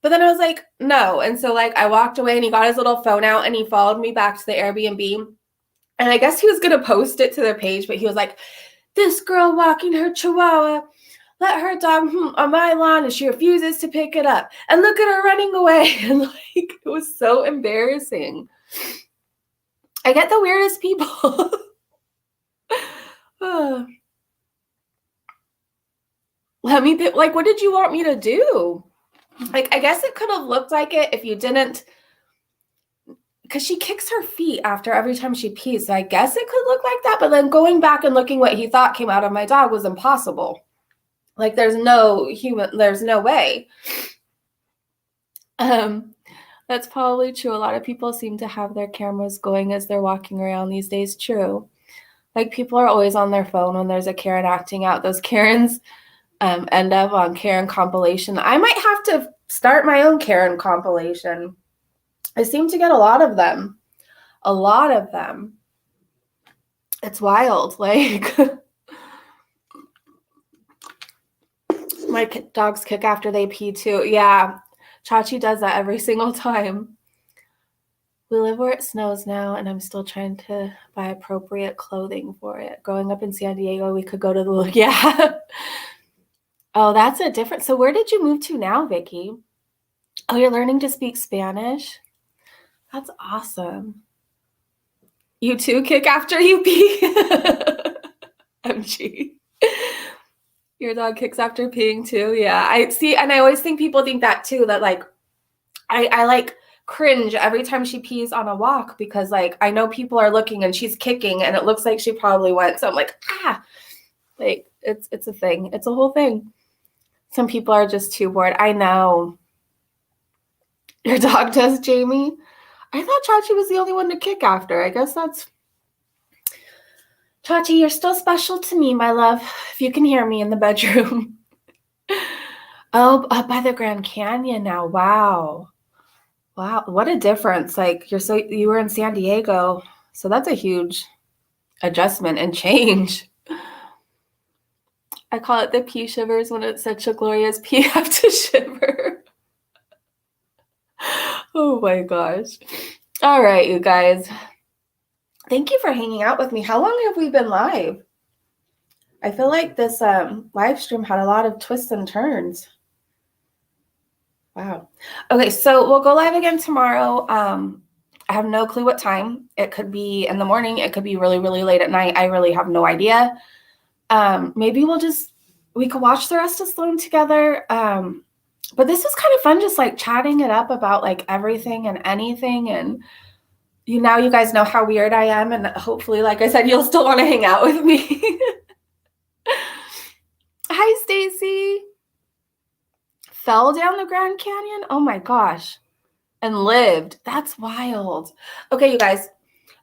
But then I was like, no. And so like I walked away, and he got his little phone out, and he followed me back to the Airbnb. And I guess he was going to post it to their page, but he was like, this girl walking her chihuahua, let her dog on my lawn, and she refuses to pick it up. And look at her running away. And like, it was so embarrassing. I get the weirdest people. Let me pick, like, what did you want me to do? Like, I guess it could have looked like it if you didn't. Because she kicks her feet after every time she pees. So I guess it could look like that. But then going back and looking what he thought came out of my dog was impossible. Like there's no way. That's probably true. A lot of people seem to have their cameras going as they're walking around these days. True. Like people are always on their phone when there's a Karen acting out. Those Karens end up on Karen compilation. I might have to start my own Karen compilation. I seem to get a lot of them. A lot of them. It's wild. Like, my dogs kick after they pee too. Yeah, Chachi does that every single time. We live where it snows now, and I'm still trying to buy appropriate clothing for it. Growing up in San Diego, we could go to the, yeah. Oh, that's a different, so where did you move to now, Vicky? Oh, you're learning to speak Spanish? That's awesome. You too kick after you pee? MG. Your dog kicks after peeing too? Yeah, I see. And I always think people think that too, that like, I like cringe every time she pees on a walk because like, I know people are looking and she's kicking and it looks like she probably went. So I'm like, like it's a thing. It's a whole thing. Some people are just too bored. I know. Your dog does, Jamie? I thought Chachi was the only one to kick after. I guess that's... Chachi, you're still special to me, my love, if you can hear me in the bedroom. Oh, up by the Grand Canyon now. Wow. Wow, what a difference. Like, you were in San Diego, so that's a huge adjustment and change. I call it the pee shivers when it's such a glorious pee. I have to shiver. Oh my gosh. All right, you guys. Thank you for hanging out with me. How long have we been live? I feel like this live stream had a lot of twists and turns. Wow. Okay, so we'll go live again tomorrow. I have no clue what time. It could be in the morning. It could be really, really late at night. I really have no idea. Maybe we could watch the rest of Sloan together. But this was kind of fun, just like chatting it up about like everything and anything. And now you guys know how weird I am. And hopefully, like I said, you'll still want to hang out with me. Hi, Stacy. Fell down the Grand Canyon? Oh my gosh. And lived. That's wild. Okay, you guys,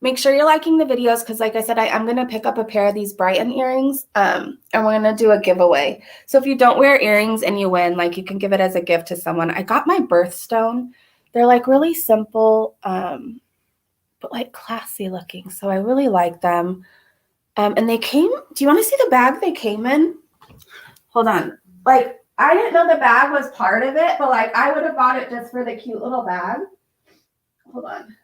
make sure you're liking the videos because like I said, I'm going to pick up a pair of these Brighton earrings and we're going to do a giveaway. So if you don't wear earrings and you win, like you can give it as a gift to someone. I got my birthstone. They're like really simple, but like classy looking. So I really like them. And they came, do you want to see the bag they came in? Hold on. Like, I didn't know the bag was part of it, but like I would have bought it just for the cute little bag. Hold on.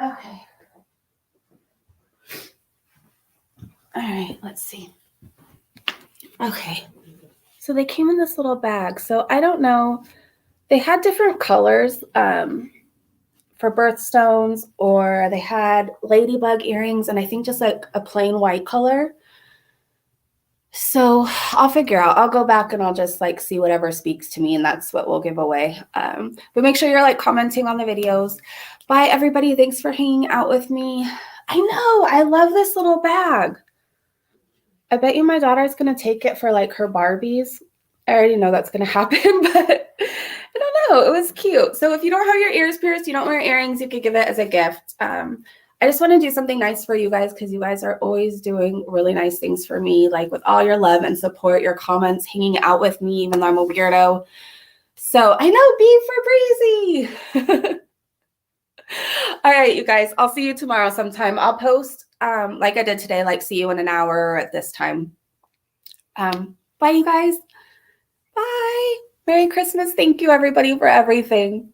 Okay. All right, let's see. Okay. So they came in this little bag. So I don't know. They had different colors for birthstones, or they had ladybug earrings, and I think just like a plain white color. So I'll figure out. I'll go back and I'll just like see whatever speaks to me, and that's what we'll give away. But make sure you're like commenting on the videos. Bye, everybody. Thanks for hanging out with me. I know. I love this little bag. I bet you my daughter's going to take it for like her Barbies. I already know that's going to happen, but I don't know. It was cute. So if you don't have your ears pierced, you don't wear earrings, you could give it as a gift. I just want to do something nice for you guys because you guys are always doing really nice things for me, like with all your love and support, your comments, hanging out with me, even though I'm a weirdo. So I know, B for breezy. All right, you guys, I'll see you tomorrow sometime. I'll post like I did today, like see you in an hour at this time. Bye, you guys. Bye. Merry Christmas. Thank you, everybody, for everything.